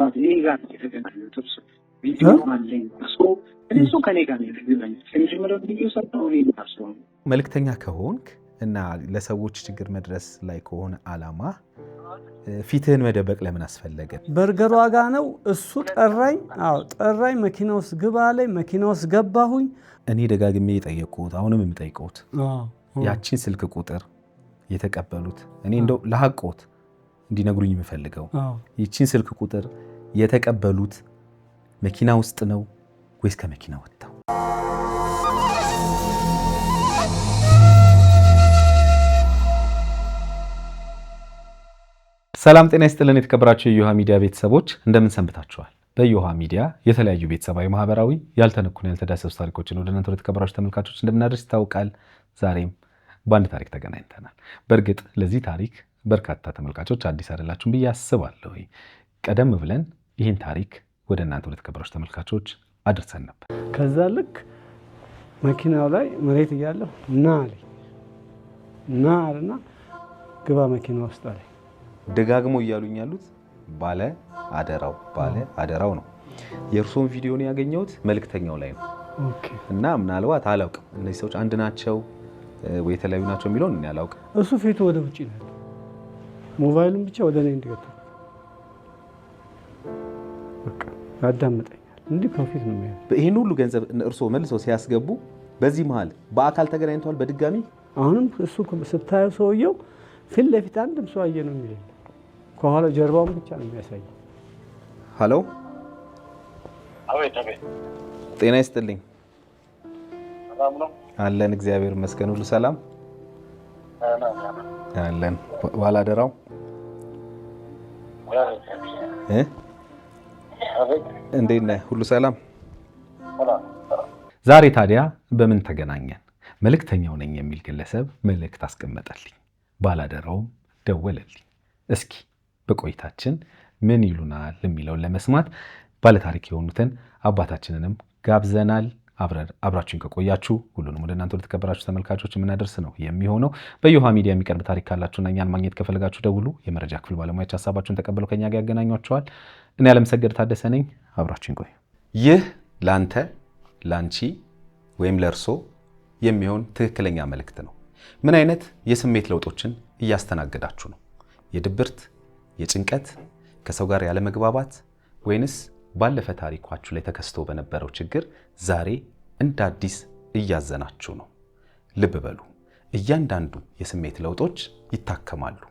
ምናልባት እኔ ጋር የተገናኙት ቪዲዮ አለኝ እሱ ከኔ ጋር ነው የተገናኙት። ከመጀመሪያው ቪዲዮ ሰርተው እኔ ታስበው መልእክተኛ ከሆንክ እና ለሰዎች ችግር መድረስ ላይ ከሆነ አላማ ፊትህን መደበቅ ለምን አስፈለገ? በርገሯ ጋ ነው እሱ ጠራኝ። ጠራኝ፣ መኪና ውስጥ ግባ አለኝ። መኪና ውስጥ ገባሁኝ። እኔ ደጋግሜ የጠየቅኩት አሁንም የምጠይቀውት ያቺን ስልክ ቁጥር የተቀበሉት እኔ እንደው ለሐቆት እንዲነግሩኝ የምፈልገው ይቺን ስልክ ቁጥር የተቀበሉት መኪና ውስጥ ነው ወይስ ከመኪና ወጥተው? ሰላም ጤና ይስጥልን የተከበራችሁ የዮሃ ሚዲያ ቤተሰቦች እንደምን ሰንብታችኋል? በዮሃ ሚዲያ የተለያዩ ቤተሰባዊ፣ ማህበራዊ ያልተነኩን ያልተዳሰሱ ታሪኮችን ወደ እናንተ የተከበራችሁ ተመልካቾች እንደምናደርስ ይታወቃል። ዛሬም በአንድ ታሪክ ተገናኝተናል። በእርግጥ ለዚህ ታሪክ በርካታ ተመልካቾች አዲስ አይደላችሁም ብዬ አስባለሁ። ቀደም ብለን ይህን ታሪክ ወደ እናንተ የተከበራችሁ ተመልካቾች አድርሰን ነበር። ከዛ ልክ መኪናው ላይ መሬት እያለሁ ና አለና ግባ መኪና ውስጥ አለኝ። ደጋግሞ እያሉኝ ያሉት ባለ አደራው ነው። የእርሶን ቪዲዮ ነው ያገኘሁት መልእክተኛው ላይ ነው። እና ምናልባት አላውቅም እነዚህ ሰዎች አንድ ናቸው ወይ የተለያዩ ናቸው የሚለውን እኔ አላውቅም። እሱ ፊቱ ወደ ውጪ ነው፣ ሞባይሉን ብቻ ወደ እኔ እንዲገቱ በቃ ያዳምጠኛል። እንዲህ ከፊት ነው የሚያየው። ይሄን ሁሉ ገንዘብ እርሶ መልሰው ሲያስገቡ በዚህ መሃል በአካል ተገናኝተዋል በድጋሚ? አሁንም እሱ ስታየው ሰውየው ፊት ለፊት አንድም ሰው አየ ነው የሚለው፣ ከኋላ ጀርባውን ብቻ ነው የሚያሳየው። ሃሎ፣ አቤት። ጤና ይስጥልኝ። ሰላም ነው አለን፣ እግዚአብሔር ይመስገን። ሁሉ ሰላም አለን። ባላደራው እንዴት ነህ? ሁሉ ሰላም። ዛሬ ታዲያ በምን ተገናኘን? መልእክተኛው ነኝ የሚል ግለሰብ መልእክት አስቀመጠልኝ፣ ባላደራውም ደወለልኝ። እስኪ በቆይታችን ምን ይሉናል የሚለውን ለመስማት ባለታሪክ የሆኑትን አባታችንንም ጋብዘናል። አብራችሁን ከቆያችሁ ሁሉንም ወደ እናንተ ለተከበራችሁ ተመልካቾች የምናደርስ ነው የሚሆነው። በዮሃ ሚዲያ የሚቀርብ ታሪክ ካላችሁና እኛን ማግኘት ከፈለጋችሁ ደውሉ። የመረጃ ክፍል ባለሙያዎች ሀሳባችሁን ተቀብለው ከኛ ጋር ያገናኟቸዋል። እኔ አለምሰገድ ታደሰ ነኝ። አብራችሁን ቆዩ። ይህ ላንተ፣ ላንቺ ወይም ለርሶ የሚሆን ትክክለኛ መልእክት ነው። ምን አይነት የስሜት ለውጦችን እያስተናገዳችሁ ነው? የድብርት፣ የጭንቀት፣ ከሰው ጋር ያለ መግባባት ወይንስ ባለፈ ታሪኳችሁ ላይ ተከስቶ በነበረው ችግር ዛሬ እንደ አዲስ እያዘናችሁ ነው? ልብ በሉ፣ እያንዳንዱ የስሜት ለውጦች ይታከማሉ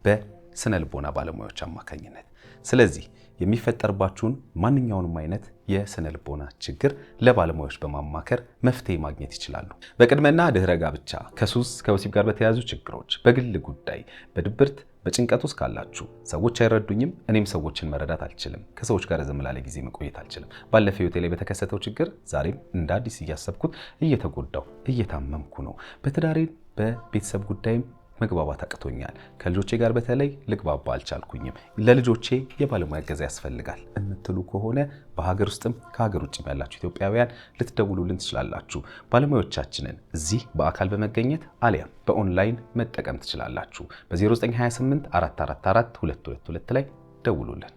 በስነ ልቦና ባለሙያዎች አማካኝነት። ስለዚህ የሚፈጠርባችሁን ማንኛውንም አይነት የስነ ልቦና ችግር ለባለሙያዎች በማማከር መፍትሄ ማግኘት ይችላሉ። በቅድመና ድህረ ጋብቻ፣ ከሱስ ከወሲብ ጋር በተያያዙ ችግሮች፣ በግል ጉዳይ፣ በድብርት በጭንቀት ውስጥ ካላችሁ፣ ሰዎች አይረዱኝም፣ እኔም ሰዎችን መረዳት አልችልም፣ ከሰዎች ጋር ዝም ላለ ጊዜ መቆየት አልችልም፣ ባለፈው ህይወቴ ላይ በተከሰተው ችግር ዛሬም እንደ አዲስ እያሰብኩት እየተጎዳው እየታመምኩ ነው፣ በትዳሬ በቤተሰብ ጉዳይም መግባባት አቅቶኛል፣ ከልጆቼ ጋር በተለይ ልግባባ አልቻልኩኝም፣ ለልጆቼ የባለሙያ እገዛ ያስፈልጋል የምትሉ ከሆነ በሀገር ውስጥም ከሀገር ውጭም ያላችሁ ኢትዮጵያውያን ልትደውሉልን ትችላላችሁ። ባለሙያዎቻችንን እዚህ በአካል በመገኘት አሊያም በኦንላይን መጠቀም ትችላላችሁ። በ0928 444 222 ላይ ደውሉልን።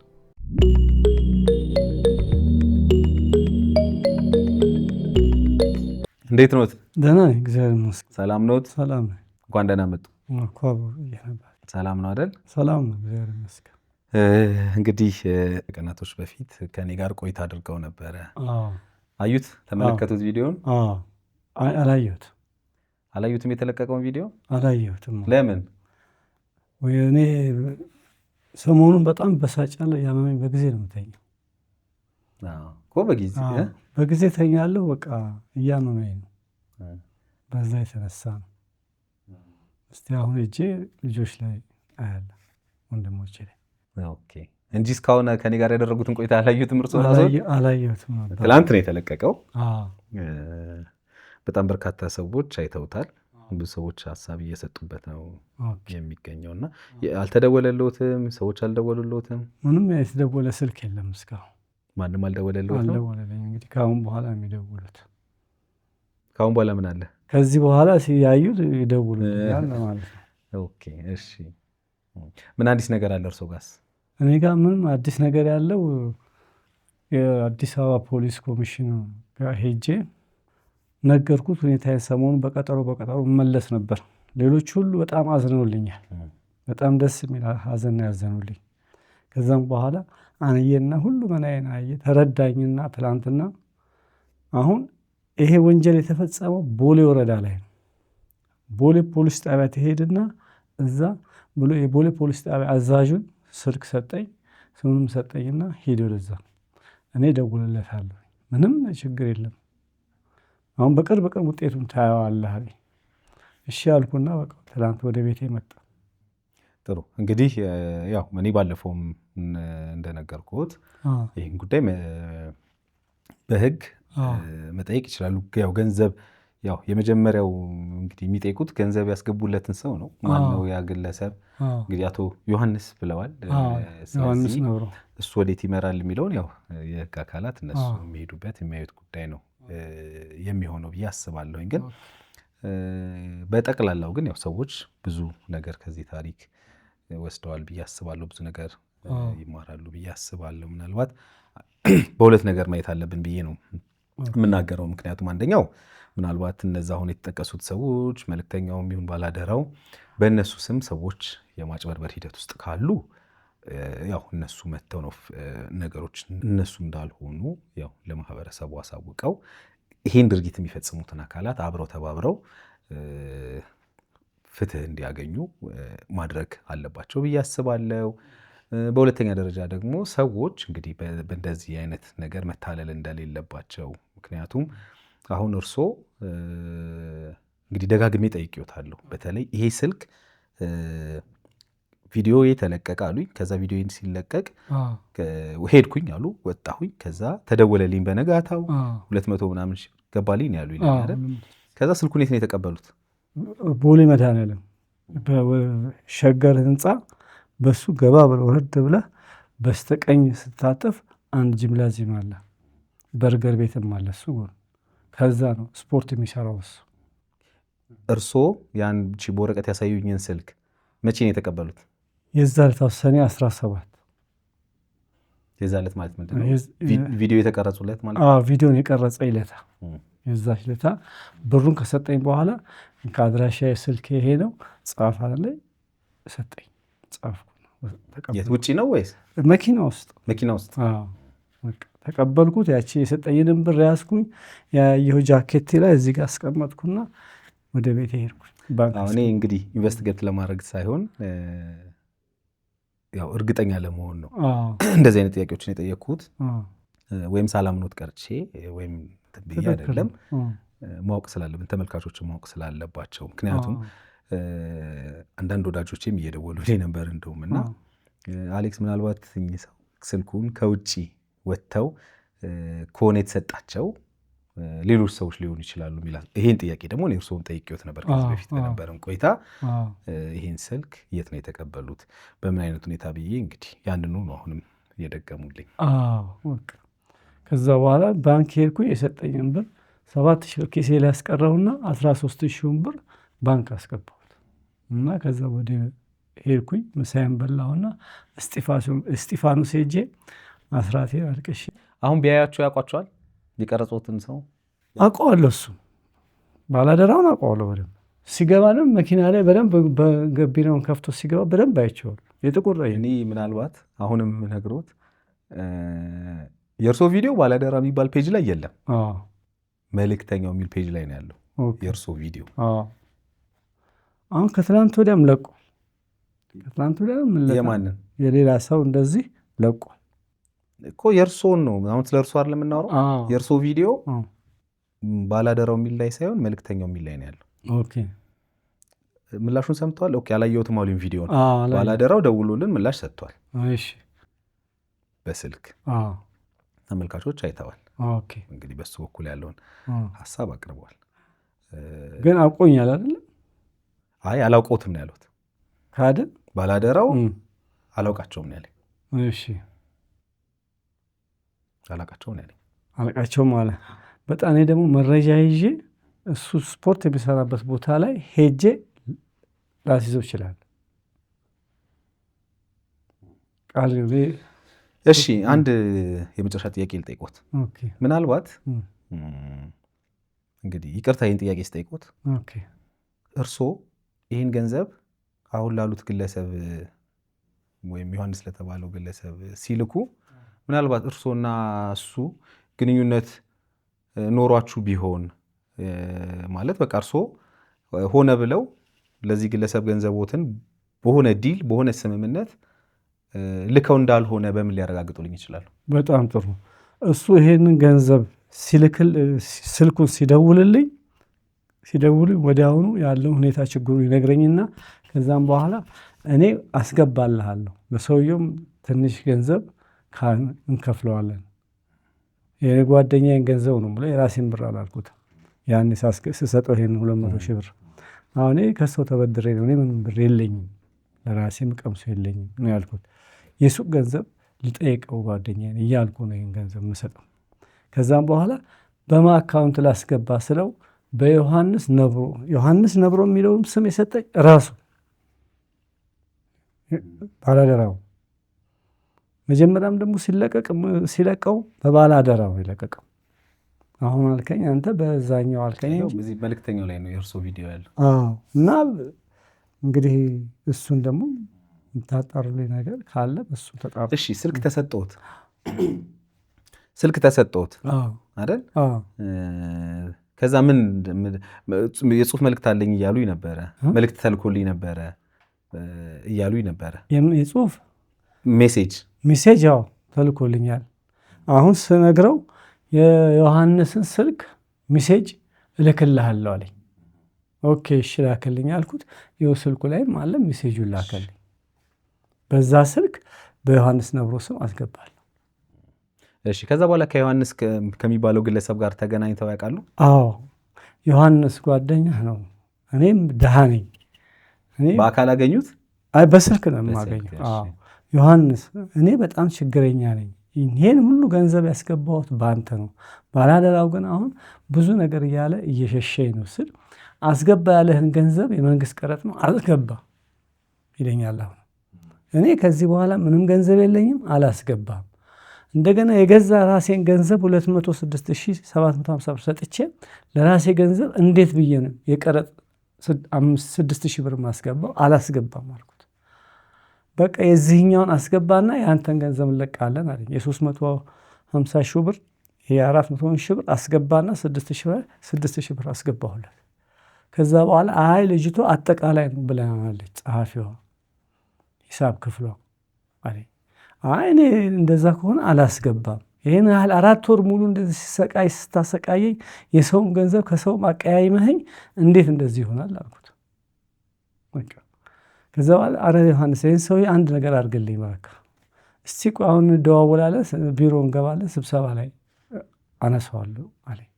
እንዴት ኖት? ደህና ነኝ፣ እግዚአብሔር ይመስገን። ሰላም ኖት? ሰላም ነኝ። እንኳን ደህና መጡ። ሰላም ነው አይደል? ሰላም ነው፣ እግዚአብሔር ይመስገን። እንግዲህ ቀናቶች በፊት ከኔ ጋር ቆይታ አድርገው ነበረ። አዩት? ተመለከቱት ቪዲዮን? አላዩትም? የተለቀቀውን ቪዲዮ አላየሁትም። ለምን? እኔ ሰሞኑን በጣም በሳጫለሁ፣ ያመመኝ። በጊዜ ነው የምተኛው እኮ በጊዜ ተኛለሁ። በቃ እያመመኝ ነው፣ በዛ የተነሳ ነው። እስቲ አሁን እጄ ልጆች ላይ አያለ፣ ወንድሞቼ ላይ እንጂ እስካሁን ከኔ ጋር ያደረጉትን ቆይታ አላዩትም? እርሶ አላየሁትም። ትላንት ነው የተለቀቀው። በጣም በርካታ ሰዎች አይተውታል። ብዙ ሰዎች ሀሳብ እየሰጡበት ነው የሚገኘው። እና አልተደወለልዎትም? ሰዎች አልደወሉልዎትም? ምንም የተደወለ ስልክ የለም እስካሁን። ማንም አልደወለልዎትም? አልደወለልኝ። እንግዲህ ከአሁን በኋላ የሚደውሉት። ከአሁን በኋላ ምን አለ? ከዚህ በኋላ ሲያዩት ይደውሉልኛል ማለት ነው። ኦኬ፣ እሺ። ምን አዲስ ነገር አለ እርሶ ጋርስ? እኔ ጋር ምንም አዲስ ነገር ያለው የአዲስ አበባ ፖሊስ ኮሚሽን ጋር ሄጄ ነገርኩት ሁኔታዬን። ሰሞኑን በቀጠሮ መለስ ነበር። ሌሎች ሁሉ በጣም አዝነውልኛል። በጣም ደስ የሚል ሀዘን ያዘኑልኝ። ከዛም በኋላ አንዬና ሁሉ መናዬን አየ ተረዳኝና ትላንትና አሁን ይሄ ወንጀል የተፈጸመው ቦሌ ወረዳ ላይ ነው። ቦሌ ፖሊስ ጣቢያ ትሄድና እዛ ብሎ የቦሌ ፖሊስ ጣቢያ አዛዡን ስልክ ሰጠኝ፣ ስሙንም ሰጠኝና ሄድ ወደዛ፣ እኔ ደውልለታለሁ፣ ምንም ችግር የለም፣ አሁን በቅርብ ቀን ውጤቱን ታየዋለህ አለኝ። እሺ አልኩና በቃ ትላንት ወደ ቤቴ መጣ። ጥሩ እንግዲህ ያው እኔ ባለፈውም እንደነገርኩት ይህን ጉዳይ በህግ መጠየቅ ይችላሉ። ያው ገንዘብ ያው የመጀመሪያው እንግዲህ የሚጠይቁት ገንዘብ ያስገቡለትን ሰው ነው። ማነው ያ ግለሰብ? እንግዲህ አቶ ዮሐንስ ብለዋል። እሱ ወዴት ይመራል የሚለውን ያው የህግ አካላት እነሱ የሚሄዱበት የሚያዩት ጉዳይ ነው የሚሆነው ብዬ አስባለሁኝ። ግን በጠቅላላው ግን ያው ሰዎች ብዙ ነገር ከዚህ ታሪክ ወስደዋል ብዬ አስባለሁ። ብዙ ነገር ይማራሉ ብዬ አስባለሁ። ምናልባት በሁለት ነገር ማየት አለብን ብዬ ነው የምናገረው። ምክንያቱም አንደኛው ምናልባት እነዛ አሁን የተጠቀሱት ሰዎች መልእክተኛውም ይሁን ባላደራው በእነሱ ስም ሰዎች የማጭበርበር ሂደት ውስጥ ካሉ ያው እነሱ መጥተው ነው ነገሮች እነሱ እንዳልሆኑ ያው ለማህበረሰቡ አሳውቀው ይሄን ድርጊት የሚፈጽሙትን አካላት አብረው ተባብረው ፍትህ እንዲያገኙ ማድረግ አለባቸው ብዬ አስባለሁ። በሁለተኛ ደረጃ ደግሞ ሰዎች እንግዲህ በእንደዚህ አይነት ነገር መታለል እንደሌለባቸው፣ ምክንያቱም አሁን እርሶ እንግዲህ ደጋግሜ ጠይቄዎታለሁ። በተለይ ይሄ ስልክ ቪዲዮ የተለቀቀ አሉኝ። ከዛ ቪዲዮ ሲለቀቅ ሄድኩኝ አሉ፣ ወጣሁኝ። ከዛ ተደወለልኝ በነጋታው 200 ምናምን ገባልኝ ያሉ ይላል። ከዛ ስልኩን የት ነው የተቀበሉት? ቦሌ መድኃኔዓለም በሸገር ህንፃ በሱ ገባ ብለህ ወረድ ብለህ በስተቀኝ ስታጠፍ አንድ ጂምናዚየም አለ፣ በርገር ቤትም አለ። እሱ ከዛ ነው ስፖርት የሚሰራው እሱ። እርስዎ ያን በወረቀት ያሳዩኝን ስልክ መቼ ነው የተቀበሉት? የዛ ዕለት ሰኔ 17 የዛ ዕለት ማለት ምንድን ነው? ቪዲዮ የተቀረጹለት ማለት ነው? ቪዲዮን የቀረጸ ይለታ የዛች ለታ ብሩን ከሰጠኝ በኋላ ከአድራሻ ስልክ ይሄ ነው ጻፍ አለ ሰጠኝ። ጻፍኩ። የት ውጪ ነው ወይስ መኪና ውስጥ? መኪና ውስጥ ተቀበልኩት። ያቺ የሰጠኝንም ብር ያዝኩኝ፣ ያየሁ ጃኬቴ ላይ እዚህ ጋር አስቀመጥኩና ወደ ቤት ሄድኩኝ። እኔ እንግዲህ ኢንቨስቲጌት ለማድረግ ሳይሆን ያው እርግጠኛ ለመሆን ነው እንደዚህ አይነት ጥያቄዎችን የጠየቅኩት። ወይም ሳላምኖት ቀርቼ ወይም ብዬ አይደለም፣ ማወቅ ስላለብን ተመልካቾችን ማወቅ ስላለባቸው። ምክንያቱም አንዳንድ ወዳጆቼም እየደወሉ ነበር እንደውም እና አሌክስ ምናልባት እኚህ ሰው ስልኩን ከውጭ ወጥተው ከሆነ የተሰጣቸው ሌሎች ሰዎች ሊሆኑ ይችላሉ የሚላል። ይሄን ጥያቄ ደግሞ እኔ እርስዎን ጠይቄዎት ነበር ከዚህ በፊት በነበረን ቆይታ። ይሄን ስልክ የት ነው የተቀበሉት፣ በምን አይነት ሁኔታ ብዬ እንግዲህ ያንኑ ነው አሁንም እየደገሙልኝ። ከዛ በኋላ ባንክ ሄድኩኝ። የሰጠኝን ብር 7,000 ብር ኬሴ ላይ ያስቀረውና 13,000 ብር ባንክ አስገባሁት እና ከዛ ወደ ሄድኩኝ። ምሳዬን በላሁና እስጢፋኖስ ሄጄ አስራቴን አልቅሼ። አሁን ቢያያቸው ያውቋቸዋል? የቀረጹትን ሰው አውቀዋለሁ። እሱ ባላደራውን አውቀዋለሁ በደንብ። ሲገባንም መኪና ላይ በደንብ በገቢናውን ከፍቶ ሲገባ በደንብ አይቼዋለሁ። የጥቁር እኔ ምናልባት አሁንም ነግሮት የእርሶ ቪዲዮ ባላደራ የሚባል ፔጅ ላይ የለም። መልእክተኛው የሚል ፔጅ ላይ ነው ያለው የእርሶ ቪዲዮ። አሁን ከትላንት ወዲያም ለቁ። ከትላንት ወዲያም የማንን የሌላ ሰው እንደዚህ ለቁ እኮ የእርሶን ነው። አሁን ስለ እርሶ አይደለም የምናወራው። የእርሶ ቪዲዮ ባላደራው የሚል ላይ ሳይሆን መልእክተኛው የሚል ላይ ነው ያለው። ኦኬ ምላሹን ሰምተዋል? ኦኬ አላየሁትም አሉኝ ቪዲዮ ነው። ባላደራው ደውሎልን ምላሽ ሰጥቷል። እሺ በስልክ ተመልካቾች አይተዋል። እንግዲህ በሱ በኩል ያለውን ሀሳብ አቅርበዋል። ግን አውቆኛል አይደለም? አይ አላውቀውትም ነው ያሉት። ካደ ባላደራው አላውቃቸውም ነው ያለኝ። እሺ አላውቃቸውም ነው ያለኝ። አላውቃቸውም አለ። በጣም እኔ ደግሞ መረጃ ይዤ እሱ ስፖርት የሚሰራበት ቦታ ላይ ሄጄ ላስይዘው ይችላል። እሺ አንድ የመጨረሻ ጥያቄ ልጠይቆት። ምናልባት እንግዲህ ይቅርታ ይህን ጥያቄ ስጠይቆት እርስዎ ይህን ገንዘብ አሁን ላሉት ግለሰብ ወይም ዮሐንስ ለተባለው ግለሰብ ሲልኩ ምናልባት እርስዎና እሱ ግንኙነት ኖሯችሁ ቢሆን ማለት በቃ እርስዎ ሆነ ብለው ለዚህ ግለሰብ ገንዘቦትን በሆነ ዲል በሆነ ስምምነት ልከው እንዳልሆነ በምን ሊያረጋግጡልኝ ይችላሉ? በጣም ጥሩ። እሱ ይሄንን ገንዘብ ሲልክል ስልኩን ሲደውልልኝ ወዲያውኑ ያለው ሁኔታ ችግሩ ይነግረኝና ከዛም በኋላ እኔ አስገባልሃለሁ ለሰውየውም ትንሽ ገንዘብ እንከፍለዋለን። የኔ ጓደኛዬን ገንዘብ ነው ብሎ የራሴን ብር አላልኩት። ያኔ ስሰጠው ይሄን 200 ሺህ ብር አሁን ከሰው ተበድሬ ነው፣ እኔ ምንም ብር የለኝም፣ ለራሴም ቀምሶ የለኝም ነው ያልኩት። የሱቅ ገንዘብ ልጠይቀው ጓደኛዬን እያልኩ ነው ይሄን ገንዘብ የምሰጠው። ከዛም በኋላ በማ አካውንት ላስገባ ስለው በዮሐንስ ነብሮ የሚለውም ስም የሰጠኝ ራሱ ባላደራው። መጀመሪያም ደግሞ ሲለቀው በባላደራው ይለቀቀው። አሁን አልከኝ አንተ በዛኛው አልከኝ በዚህ መልእክተኛው ላይ ነው የእርሶ ቪዲዮ ያለው። እና እንግዲህ እሱን ደግሞ የምታጣሩልኝ ነገር ካለ በሱ ተጣሩ። እሺ ስልክ ተሰጠውት አይደል? ከዛ ምን የጽሁፍ መልእክት አለኝ እያሉኝ ነበረ፣ መልእክት ተልኮልኝ ነበረ እያሉኝ ነበረ። የጽሁፍ ሜሴጅ ያው ተልኮልኛል። አሁን ስነግረው የዮሐንስን ስልክ ሜሴጅ እልክልሃለሁ አለኝ። ኦኬ እሺ ላክልኝ አልኩት። ይኸው ስልኩ ላይም አለ ሜሴጁን ላከልኝ። በዛ ስልክ በዮሐንስ ነብሮ ስም አስገባለሁ። እሺ ከዛ በኋላ ከዮሐንስ ከሚባለው ግለሰብ ጋር ተገናኝተው ያውቃሉ? አዎ ዮሐንስ ጓደኛ ነው። እኔም ድሃ ነኝ። በአካል አገኙት? በስልክ ነው የማገኘው። ዮሐንስ እኔ በጣም ችግረኛ ነኝ፣ ይህን ሁሉ ገንዘብ ያስገባሁት በአንተ ነው፣ ባላደራው ግን አሁን ብዙ ነገር እያለ እየሸሸኝ ነው ስል አስገባ ያለህን ገንዘብ የመንግስት ቀረጥ ነው አልገባ ይለኛል። አሁን እኔ ከዚህ በኋላ ምንም ገንዘብ የለኝም አላስገባም። እንደገና የገዛ ራሴን ገንዘብ 206,750 ብር ሰጥቼ ለራሴ ገንዘብ እንዴት ብዬ ነው የቀረጥ 6,000 ብር ማስገባው? አላስገባም አልኩት። በቃ የዚህኛውን አስገባና የአንተን ገንዘብ እንለቃለን አለኝ። የ350 ሺህ ብር የ400 ሺህ ብር አስገባና 6,000 ብር አስገባሁለት። ከዛ በኋላ አይ ልጅቷ አጠቃላይ ነው ብለናለች ጸሐፊዋ ሂሳብ ክፍሏ አለኝ። አይ እኔ እንደዛ ከሆነ አላስገባም፣ ይህን ያህል 4 ወር ሙሉ እንደዚህ ስታሰቃየኝ የሰውም ገንዘብ ከሰውም አቀያይመኸኝ እንዴት እንደዚህ ይሆናል አልኩት። ከዛ በኋላ አረ ዮሐንስ ይህን ሰው አንድ ነገር አድርግልኝ እባክህ፣ እስቲ አሁን እንደዋወላለን፣ ቢሮ እንገባለን፣ ስብሰባ ላይ አነሳዋለሁ አለኝ።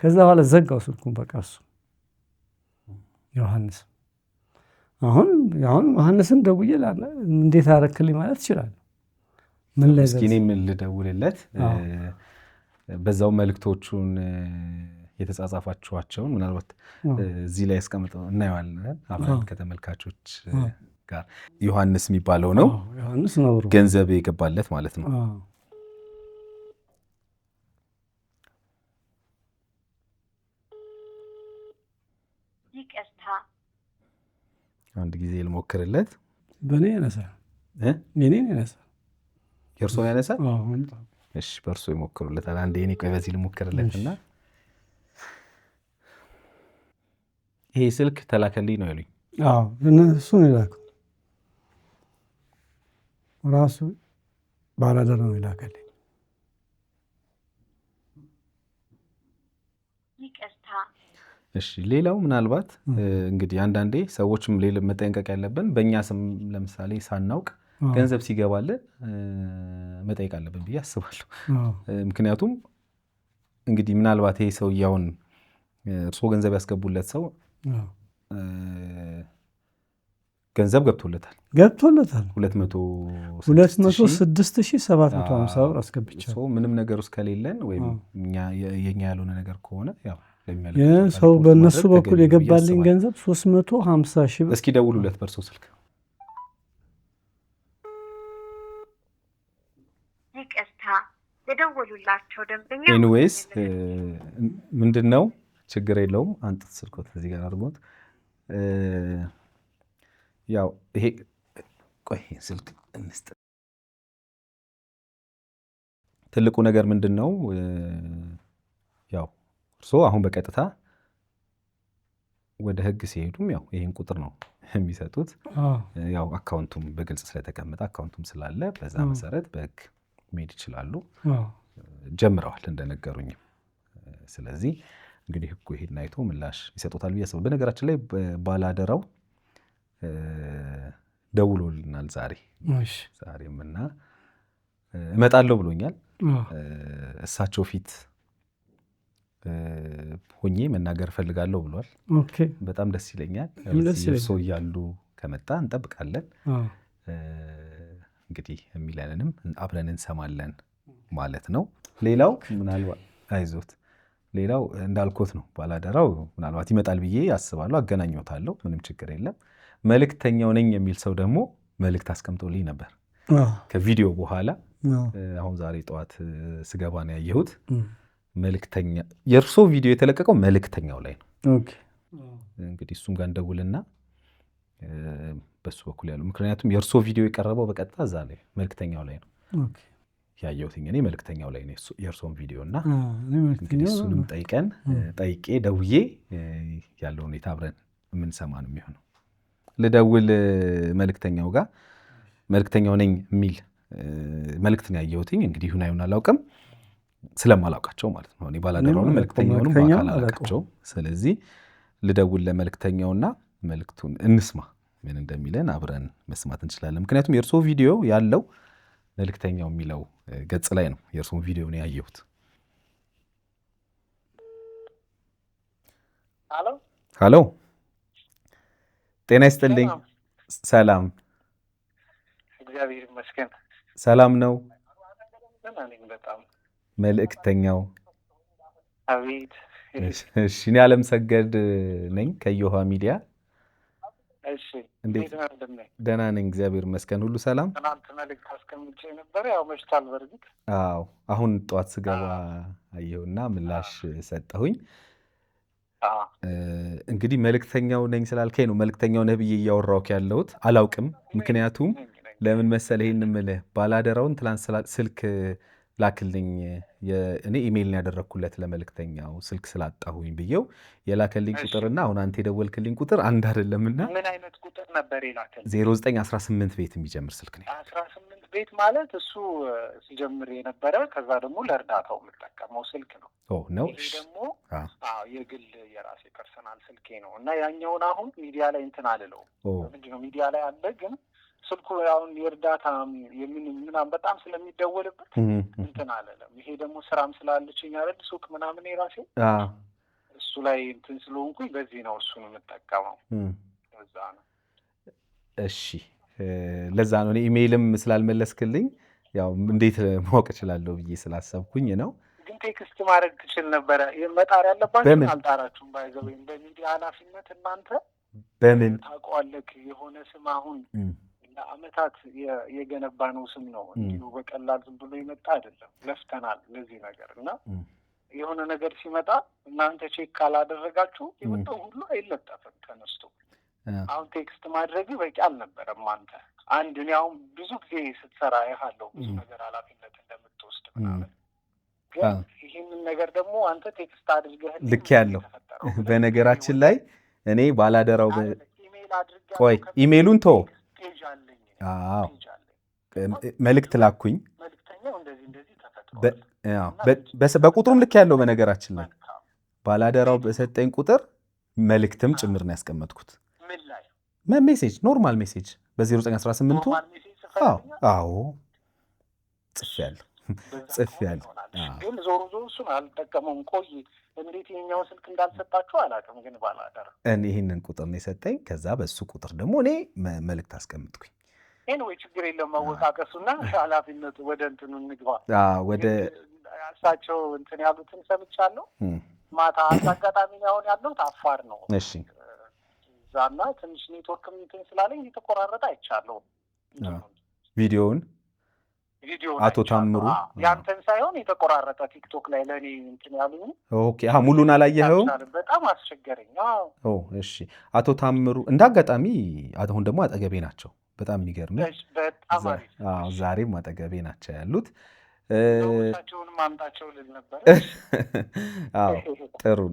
ከዛ በኋላ ዘጋው ስልኩን በቃ እሱ ዮሐንስ። አሁን ዮሐንስን ደውዬ እንዴት አረክልኝ ማለት ይችላል። ምን ላይ እስኪ እኔም ልደውልለት፣ በዛው መልእክቶቹን የተጻጻፋችኋቸውን ምናልባት እዚህ ላይ ያስቀምጠው እናየዋለን አብረን ከተመልካቾች ጋር። ዮሐንስ የሚባለው ነው ዮሐንስ ነው ገንዘብ የገባለት ማለት ነው። ይቅርታ አንድ ጊዜ ልሞክርለት። በእኔ ያነሳል የኔን ያነሳል የእርሶን ያነሳል? እሺ በእርሶ ይሞክሩለታል። አንዴ እኔ ቆይ በዚህ ልሞክርለትና ይሄ ስልክ ተላከልኝ ነው ያሉኝ። እሱ ነው የላከው፣ ራሱ ባላደራ ነው የላከልኝ። ይቅርታ። እሺ ሌላው ምናልባት እንግዲህ አንዳንዴ ሰዎችም ሌላ መጠንቀቅ ያለብን በእኛ ስም ለምሳሌ ሳናውቅ ገንዘብ ሲገባልን መጠየቅ አለብን ብዬ አስባለሁ። ምክንያቱም እንግዲህ ምናልባት ይሄ ሰውዬውን እርስዎ ገንዘብ ያስገቡለት ሰው ገንዘብ ገብቶለታል 206,750 ብር አስገብቻለሁ። ምንም ነገር ውስጥ ከሌለን ወይም የኛ ያልሆነ ነገር ከሆነ ያው ሰው በእነሱ በኩል የገባልኝ ገንዘብ 350 ሺህ ብር። እስኪ ደውሉለት በእርሶ ስልክ። የደወሉላቸው ደንበኛ ኤኒዌይስ ምንድነው ችግር የለውም። አንተ ስልኮት እዚህ ጋር አድርጎት ያው ይሄ ቆይ ስልክ እንስጥ። ትልቁ ነገር ምንድነው ያው እርስዎ አሁን በቀጥታ ወደ ህግ ሲሄዱም ያው ይሄን ቁጥር ነው የሚሰጡት። ያው አካውንቱም በግልጽ ስለተቀመጠ አካውንቱም ስላለ በዛ መሰረት በህግ መሄድ ይችላሉ። ጀምረዋል እንደነገሩኝም። ስለዚህ እንግዲህ ህጉ ይሄን አይቶ ምላሽ ይሰጡታል ብዬ አስባለሁ። በነገራችን ላይ ባላደራው ደውሎልናል ዛሬም እና እመጣለሁ ብሎኛል። እሳቸው ፊት ሆኜ መናገር እፈልጋለሁ ብሏል። በጣም ደስ ይለኛል። እርሶ እያሉ ከመጣ እንጠብቃለን። እንግዲህ የሚለንንም አብረን እንሰማለን ማለት ነው። ሌላው ምናልባት አይዞት፣ ሌላው እንዳልኮት ነው ባላደራው ምናልባት ይመጣል ብዬ አስባለሁ። አገናኘዎታለሁ፣ ምንም ችግር የለም። መልእክተኛው ነኝ የሚል ሰው ደግሞ መልእክት አስቀምጦልኝ ነበር ከቪዲዮ በኋላ። አሁን ዛሬ ጠዋት ስገባ ነው ያየሁት። መልእክተኛ የእርሶ ቪዲዮ የተለቀቀው መልእክተኛው ላይ ነው። እንግዲህ እሱም ጋር እንደውልና በሱ በኩል ያለው ምክንያቱም የእርሶ ቪዲዮ የቀረበው በቀጥታ እዛ ላይ መልእክተኛው ላይ ነው ያየሁት። እኔ መልእክተኛው ላይ ነው የእርሶን ቪዲዮ እና እንግዲህ እሱንም ጠይቄ ደውዬ ያለው ሁኔታ አብረን የምንሰማ ነው የሚሆነው። ልደውል መልእክተኛው ጋር መልእክተኛው ነኝ የሚል መልእክት ነው ያየሁትኝ። እንግዲህ ይሁን አይሁን አላውቅም፣ ስለማላውቃቸው ማለት ነው። እኔ ባላደራውንም መልእክተኛውንም በአካል አላውቃቸውም። ስለዚህ ልደውል ለመልእክተኛውና መልእክቱን እንስማ፣ ምን እንደሚለን አብረን መስማት እንችላለን። ምክንያቱም የእርሶ ቪዲዮ ያለው መልእክተኛው የሚለው ገጽ ላይ ነው። የእርሶን ቪዲዮ ነው ያየሁት። ሀሎ፣ ጤና ይስጥልኝ። ሰላም፣ እግዚአብሔር ይመስገን። ሰላም ነው። በጣም መልእክተኛው? አቤት። እሺ፣ እኔ አለምሰገድ ነኝ ከዮሃ ሚዲያ። እሺ፣ እንዴት ነህ? ደህና ነኝ እግዚአብሔር ይመስገን። ሁሉ ሰላም? ትናንት መልእክት አስቀምጬ ነበር፣ ያው መሽቷል በእርግጥ። አዎ፣ አሁን ጠዋት ስገባ አየሁና ምላሽ ሰጠሁኝ። እንግዲህ መልእክተኛው ነኝ ስላልከኝ ነው መልእክተኛው ነህ ብዬ እያወራሁህ ያለሁት። አላውቅም፣ ምክንያቱም ለምን መሰለህ ይሄን የምልህ ባላደራውን ትላንት ስልክ ላክልኝ። እኔ ኢሜይል ነው ያደረግኩለት ለመልእክተኛው ስልክ ስላጣሁኝ ብዬው የላከልኝ ቁጥርና አሁን አንተ የደወልክልኝ ቁጥር አንድ አይደለምና። ምን አይነት ቁጥር ነበር የላከልኝ? 0918 ቤት የሚጀምር ስልክ ነው። 18 ቤት ማለት እሱ ሲጀምር የነበረ ከዛ ደግሞ ለእርዳታው የምጠቀመው ስልክ ነው ነው። ይሄ ደግሞ የግል የራሴ ፐርሰናል ስልኬ ነው እና ያኛውን አሁን ሚዲያ ላይ እንትን አልለው። ምንድነው ሚዲያ ላይ አለ ግን ስልኩ አሁን የእርዳታ ምናምን በጣም ስለሚደወልበት እንትን አለለም። ይሄ ደግሞ ስራም ስላለችኝ አይደል ሱቅ ምናምን የራሴ እሱ ላይ እንትን ስለሆንኩኝ በዚህ ነው እሱን የምጠቀመው። ለዛ ነው። እሺ፣ ለዛ ነው እኔ ኢሜይልም ስላልመለስክልኝ ያው እንዴት ማወቅ እችላለሁ ብዬ ስላሰብኩኝ ነው። ግን ቴክስት ማድረግ ትችል ነበረ። መጣር ያለባችሁ አልጣራችሁም። ባይዘው በሚዲያ ኃላፊነት እናንተ በምን ታውቀዋለህ? የሆነ ስም አሁን ለአመታት የገነባ ነው ስም ነው። እንዲሁ በቀላል ዝም ብሎ የመጣ አይደለም። ለፍተናል ለዚህ ነገር እና የሆነ ነገር ሲመጣ እናንተ ቼክ ካላደረጋችሁ የመጣው ሁሉ አይለጠፍም ተነስቶ። አሁን ቴክስት ማድረግ በቂ አልነበረም። አንተ እኔ አሁን ብዙ ጊዜ ስትሰራ ያለው ብዙ ነገር ኃላፊነት እንደምትወስድ ምናምን፣ ግን ይህንን ነገር ደግሞ አንተ ቴክስት አድርገህ ልክ ያለው በነገራችን ላይ እኔ ባላደራው ቆይ ኢሜይሉን ተወው። መልእክት ላኩኝ። በቁጥሩም ልክ ያለው በነገራችን ላይ ባላደራው በሰጠኝ ቁጥር መልእክትም ጭምር ነው ያስቀመጥኩት። ሜሴጅ፣ ኖርማል ሜሴጅ በ0918ቱ አዎ ጽፌያለሁ። ግን ዞሮ እሱን አልጠቀመውም። ቆይ እንዴት የኛውን ስልክ እንዳልሰጣችሁ አላውቅም። ግን ባላደራ እኔ ይህንን ቁጥር ነው የሰጠኝ። ከዛ በሱ ቁጥር ደግሞ እኔ መልእክት አስቀምጥኩኝ። ወይ ችግር የለም መወቃቀሱና ኃላፊነቱ ወደ እንትኑ እንግባ። ወደ እሳቸው እንትን ያሉትን ሰምቻለሁ። ማታ አጋጣሚ አሁን ያለሁት አፋር ነው። እሺ፣ እዛና ትንሽ ኔትወርክ እንትን ስላለኝ እየተቆራረጠ አይቻለሁ። ቪዲዮውን ቪዲዮ አቶ ታምሩ ያንተን ሳይሆን የተቆራረጠ ቲክቶክ ላይ ለእኔ እንትን ያሉኝ። ኦኬ ሙሉን አላየኸውም? በጣም አስቸገረኝ። እሺ አቶ ታምሩ እንደ አጋጣሚ አሁን ደግሞ አጠገቤ ናቸው። በጣም የሚገርም ዛሬም አጠገቤ ናቸው ያሉት። ቸውን ማምጣቸው ልል ነበር።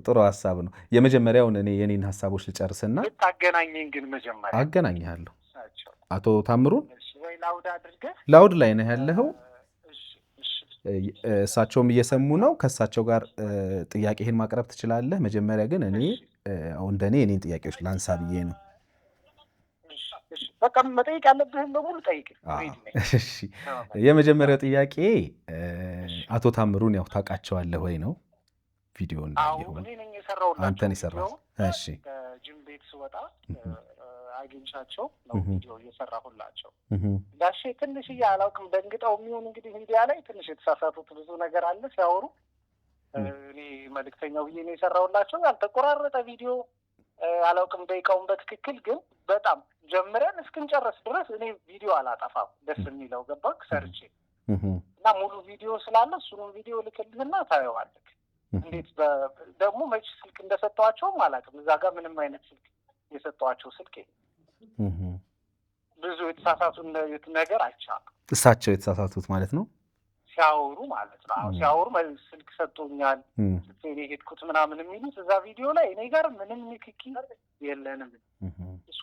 ጥሩ ሀሳብ ነው። የመጀመሪያውን እኔ የኔን ሀሳቦች ልጨርስና ታገናኘኝ። ግን መጀመሪያ አገናኝሃለሁ አቶ ታምሩን። ወይ ላውድ አድርገህ ላውድ ላይ ነህ ያለኸው። እሳቸውም እየሰሙ ነው። ከእሳቸው ጋር ጥያቄህን ማቅረብ ትችላለህ። መጀመሪያ ግን እኔ እንደኔ የኔን ጥያቄዎች ላንሳ ብዬ ነው። በቃ መጠየቅ ያለብህን በሙሉ ጠይቅ። የመጀመሪያው ጥያቄ አቶ ታምሩን ያው ታውቃቸዋለህ ወይ ነው? ቪዲዮ አንተን የሰራው? እሺ ጅም ቤት ስወጣ አግኝቻቸው ነው ቪዲዮ እየሰራሁላቸው። ጋሼ ትንሽዬ አላውቅም ደንግጠው የሚሆን እንግዲህ ሚዲያ ላይ ትንሽ የተሳሳቱት ብዙ ነገር አለ ሲያወሩ። እኔ መልእክተኛው ብዬ ነው የሰራሁላቸው። ያልተቆራረጠ ቪዲዮ አላውቅም ደቂቃውን በትክክል ግን በጣም ጀምረን እስክንጨርስ ድረስ እኔ ቪዲዮ አላጠፋም። ደስ የሚለው ገባክ ሰርቼ እና ሙሉ ቪዲዮ ስላለ እሱንም ቪዲዮ ልክልህና ታየዋለህ። እንዴት ደግሞ መች ስልክ እንደሰጠኋቸውም አላውቅም። እዛ ጋር ምንም አይነት ስልክ የሰጠኋቸው ስልክ ብዙ የተሳሳቱ ነገር አይቻልም። እሳቸው የተሳሳቱት ማለት ነው ሲያወሩ ማለት ነው። ሲያወሩ ስልክ ሰጥቶኛል እኔ ሄድኩት ምናምን የሚሉት እዛ ቪዲዮ ላይ እኔ ጋር ምንም ንክኪ የለንም።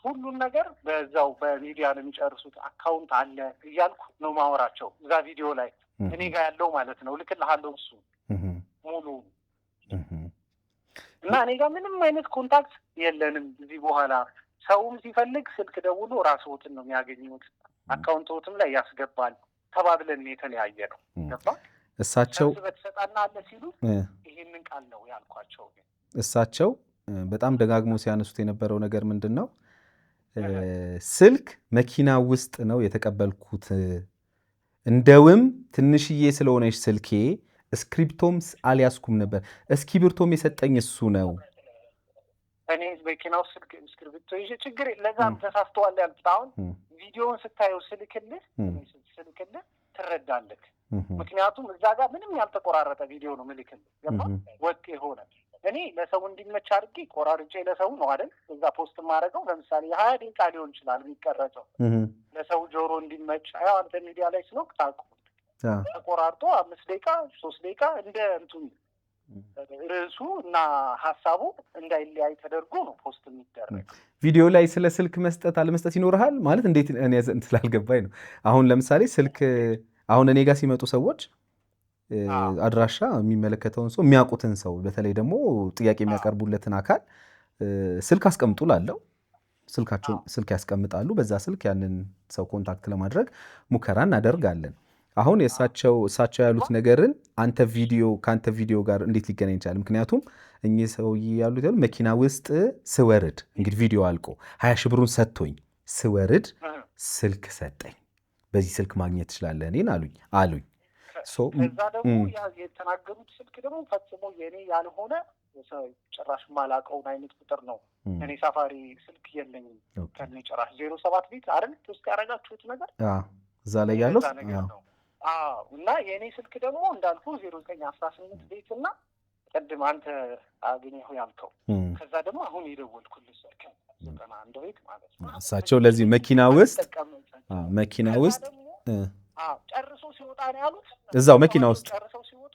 ሁሉን ነገር በዛው በሚዲያ ነው የሚጨርሱት። አካውንት አለ እያልኩ ነው ማወራቸው እዛ ቪዲዮ ላይ እኔ ጋር ያለው ማለት ነው። ልክልሃለሁ እሱ ሙሉ እና እኔ ጋር ምንም አይነት ኮንታክት የለንም። እዚህ በኋላ ሰውም ሲፈልግ ስልክ ደውሎ ራስዎትን ነው የሚያገኙት። አካውንትዎትም ላይ ያስገባል ተባብለን የተለያየ ነው። ገባ እሳቸው በተሰጣና አለ ሲሉ ይሄንን ቃል ነው ያልኳቸው። እሳቸው በጣም ደጋግሞ ሲያነሱት የነበረው ነገር ምንድን ነው? ስልክ መኪና ውስጥ ነው የተቀበልኩት። እንደውም ትንሽዬ ስለሆነች ስልኬ እስክሪፕቶም አልያዝኩም ነበር። እስክሪብቶም የሰጠኝ እሱ ነው። እኔ መኪና ውስጥ እስክሪብቶ ይዤ ችግር ለዛም ተሳስተዋል ያልኩት። አሁን ቪዲዮውን ስታየው ስልክልህ ትረዳለህ። ምክንያቱም እዛ ጋር ምንም ያልተቆራረጠ ቪዲዮ ነው ምልክልህ። ገባ ወጥ የሆነ እኔ ለሰው እንዲመች አድርጌ ቆራርጬ ለሰው ነው አይደል እዛ ፖስት ማድረገው። ለምሳሌ 20 ደቂቃ ሊሆን ይችላል የሚቀረጸው ለሰው ጆሮ እንዲመች። ያው አንተ ሚዲያ ላይ ስለሆንክ ታውቁ ተቆራርጦ 5 ደቂቃ 3 ደቂቃ እንደ እንትን ርዕሱ እና ሀሳቡ እንዳይለያይ ተደርጎ ነው ፖስት የሚደረግ። ቪዲዮ ላይ ስለ ስልክ መስጠት አለመስጠት ይኖርሃል ማለት እንዴት? እኔ ስላልገባኝ ነው። አሁን ለምሳሌ ስልክ አሁን እኔ ጋር ሲመጡ ሰዎች አድራሻ የሚመለከተውን ሰው የሚያውቁትን ሰው በተለይ ደግሞ ጥያቄ የሚያቀርቡለትን አካል ስልክ አስቀምጡ ላለው ስልካቸውን ስልክ ያስቀምጣሉ። በዛ ስልክ ያንን ሰው ኮንታክት ለማድረግ ሙከራ እናደርጋለን። አሁን እሳቸው ያሉት ነገርን ከአንተ ቪዲዮ ጋር እንዴት ሊገናኝ ይችላል? ምክንያቱም እኚህ ሰውዬ ያሉት መኪና ውስጥ ስወርድ እንግዲህ ቪዲዮ አልቆ 20 ሺህ ብሩን ሰጥቶኝ ስወርድ ስልክ ሰጠኝ። በዚህ ስልክ ማግኘት ትችላለህ እኔን አሉኝ። ከዛ ደግሞ የተናገሩት ስልክ ደግሞ ፈጽሞ የእኔ ያልሆነ ጭራሽ ማላውቀውን አይነት ቁጥር ነው። እኔ ሳፋሪ ስልክ የለኝም ከኔ ጭራሽ 07 ቤት አይደል ውስጥ ያደረጋችሁት ነገር እዛ ላይ ያለው እና የእኔ ስልክ ደግሞ እንዳልኩ 0918 ቤት እና ቅድም አንተ አገኘሁ ያልከው ከዛ ደግሞ አሁን የደወልኩልህ ስልክ 91 ቤት ማለት ነው። እሳቸው ለዚህ መኪና ውስጥ ጨርሶ ሲወጣ ነው ያሉት። እዛው መኪና ውስጥ ጨርሰው ሲወጡ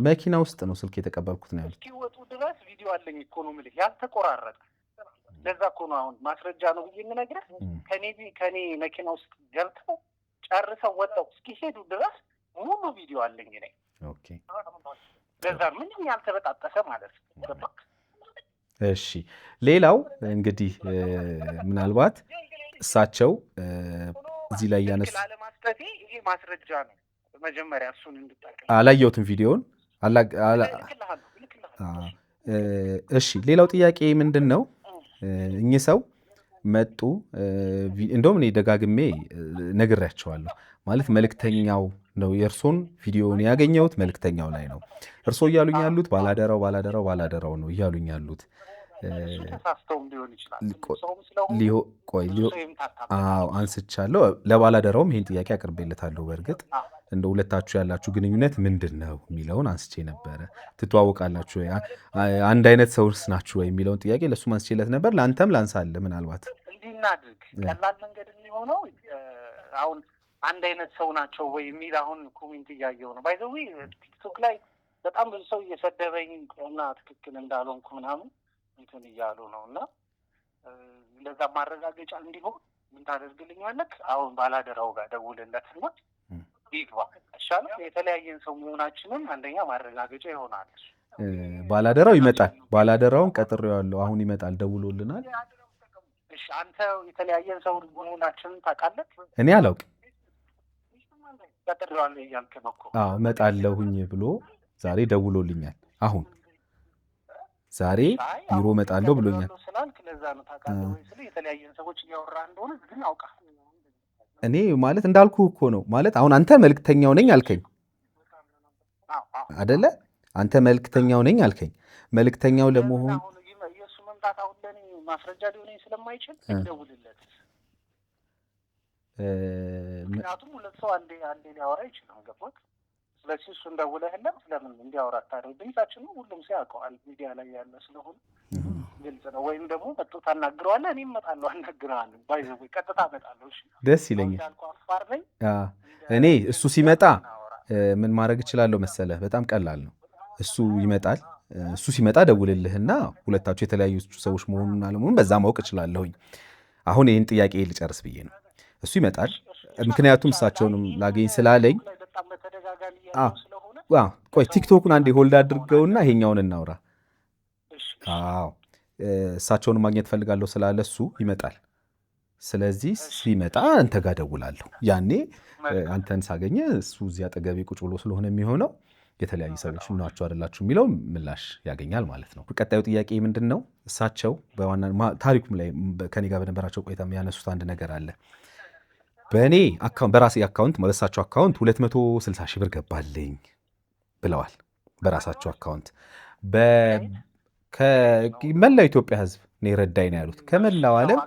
መኪና ውስጥ ነው ስልክ የተቀበልኩት ነው ያሉት። ሲወጡ ድረስ ቪዲዮ አለኝ እኮ ነው የምልህ ያልተቆራረጠ። ለዛ እኮ ነው አሁን ማስረጃ ነው ብዬ የምነግርህ። ከኔ መኪና ውስጥ ገብተው ጨርሰው ወጣው እስኪሄዱ ድረስ ሙሉ ቪዲዮ አለኝ ነኝ። ኦኬ ለዛ ምንም ያልተበጣጠሰ ማለት ነው። እሺ ሌላው እንግዲህ ምናልባት እሳቸው እዚህ ላይ ያነሱ ለማስጠቴ ይሄ ማስረጃ ነው። መጀመሪያ እሱን እንድታቀም አላየሁትም ቪዲዮውን እሺ ሌላው ጥያቄ ምንድን ነው? እኚህ ሰው መጡ። እንደውም እኔ ደጋግሜ ነግሬያቸዋለሁ። ማለት መልእክተኛው ነው የእርሶን ቪዲዮውን ያገኘሁት መልእክተኛው ላይ ነው። እርሶ እያሉኝ ያሉት ባላደራው ነው እያሉኝ ያሉት። ተሳስተውም ሊሆን ይችላል። ሰውም አንስቻለሁ። ለባላደራውም ይሄን ጥያቄ አቅርቤለታለሁ። በእርግጥ እንደ ሁለታችሁ ያላችሁ ግንኙነት ምንድን ነው የሚለውን አንስቼ ነበረ። ትተዋወቃላችሁ ወይ አንድ አይነት ሰውስ ናችሁ ወይ የሚለውን ጥያቄ ለእሱም አንስቼለት ነበር። ለአንተም ላንሳለህ። ምናልባት እንዲህ እናድርግ። ቀላል መንገድ የሚሆነው አሁን አንድ አይነት ሰው ናቸው ወይ የሚል አሁን ኮሜንት እያየው ነው። ባይ ዘ ዌይ ቲክቶክ ላይ በጣም ብዙ ሰው እየሰደበኝ እና ትክክል እንዳልሆንኩ ምናምን እንትን እያሉ ነው። እና ለዛ ማረጋገጫ እንዲሆን ምን ታደርግልኛለህ? አሁን ባላደራው ጋር ደውልለትና ይግባ ይሻላል። የተለያየን ሰው መሆናችንም አንደኛ ማረጋገጫ ይሆናል። ባላደራው ይመጣል። ባላደራውን ቀጥሬዋለሁ። አሁን ይመጣል፣ ደውሎልናል። እሺ አንተ የተለያየን ሰው መሆናችንን ታውቃለህ? እኔ አላውቅም። ቀጥሬዋለሁ እያልክ ነው እኮ። አዎ እመጣለሁኝ ብሎ ዛሬ ደውሎልኛል። አሁን ዛሬ ቢሮ እመጣለሁ ብሎኛል። ስላልክ ለዛ ነው ታውቃለህ ወይ ስለ የተለያየን ሰዎች እያወራ እንደሆነ ግን አውቃለሁ። እኔ ማለት እንዳልኩ እኮ ነው። ማለት አሁን አንተ መልእክተኛው ነኝ አልከኝ አይደለ? አንተ መልእክተኛው ነኝ አልከኝ። መልእክተኛው ለመሆን የእሱ መምጣት አሁን ለእኔ ማስረጃ ሊሆነኝ ስለማይችል ደውልለት። ምክንያቱም ሁለት ሰው አንዴ ሊያወራ ይችላል። ገቦት ስለዚህ እሱ እንደውለህለት ስለምን እንዲያወራ ታደርግ? ድምጻችን ሁሉም ሰው ያውቀዋል፣ ሚዲያ ላይ ያለ ስለሆነ ግልጽ ነው። ወይም ደግሞ መጥቶ ታናግረዋለህ፣ እኔም እመጣለሁ አናግረዋለሁ። ባይዘው ቀጥታ እመጣለሁ። እሺ ደስ ይለኛል። እኔ እሱ ሲመጣ ምን ማድረግ እችላለሁ መሰለህ? በጣም ቀላል ነው። እሱ ይመጣል። እሱ ሲመጣ ደውልልህና ሁለታችሁ የተለያዩ ሰዎች መሆኑን አለመሆኑን በዛ ማወቅ እችላለሁኝ። አሁን ይህን ጥያቄ ልጨርስ ብዬ ነው። እሱ ይመጣል። ምክንያቱም እሳቸውንም ላገኝ ስላለኝ ቆይ ቲክቶኩን አንዴ ሆልድ አድርገውና ይሄኛውን እናውራ። አዎ እሳቸውን ማግኘት ፈልጋለሁ ስላለ እሱ ይመጣል። ስለዚህ ሲመጣ አንተ ጋር ደውላለሁ። ያኔ አንተን ሳገኘ እሱ እዚህ አጠገቤ ቁጭ ብሎ ስለሆነ የሚሆነው የተለያዩ ሰዎች ናቸው አይደላችሁ የሚለው ምላሽ ያገኛል ማለት ነው። ቀጣዩ ጥያቄ ምንድን ነው? እሳቸው በዋና ታሪኩም ላይ ከኔ ጋር በነበራቸው ቆይታ ያነሱት አንድ ነገር አለ። በእኔ አካውንት በራሴ አካውንት በእሳቸው አካውንት 260 ሺህ ብር ገባልኝ ብለዋል። በራሳቸው አካውንት ከመላው ኢትዮጵያ ሕዝብ ነው የረዳኝ ነው ያሉት። ከመላው ዓለም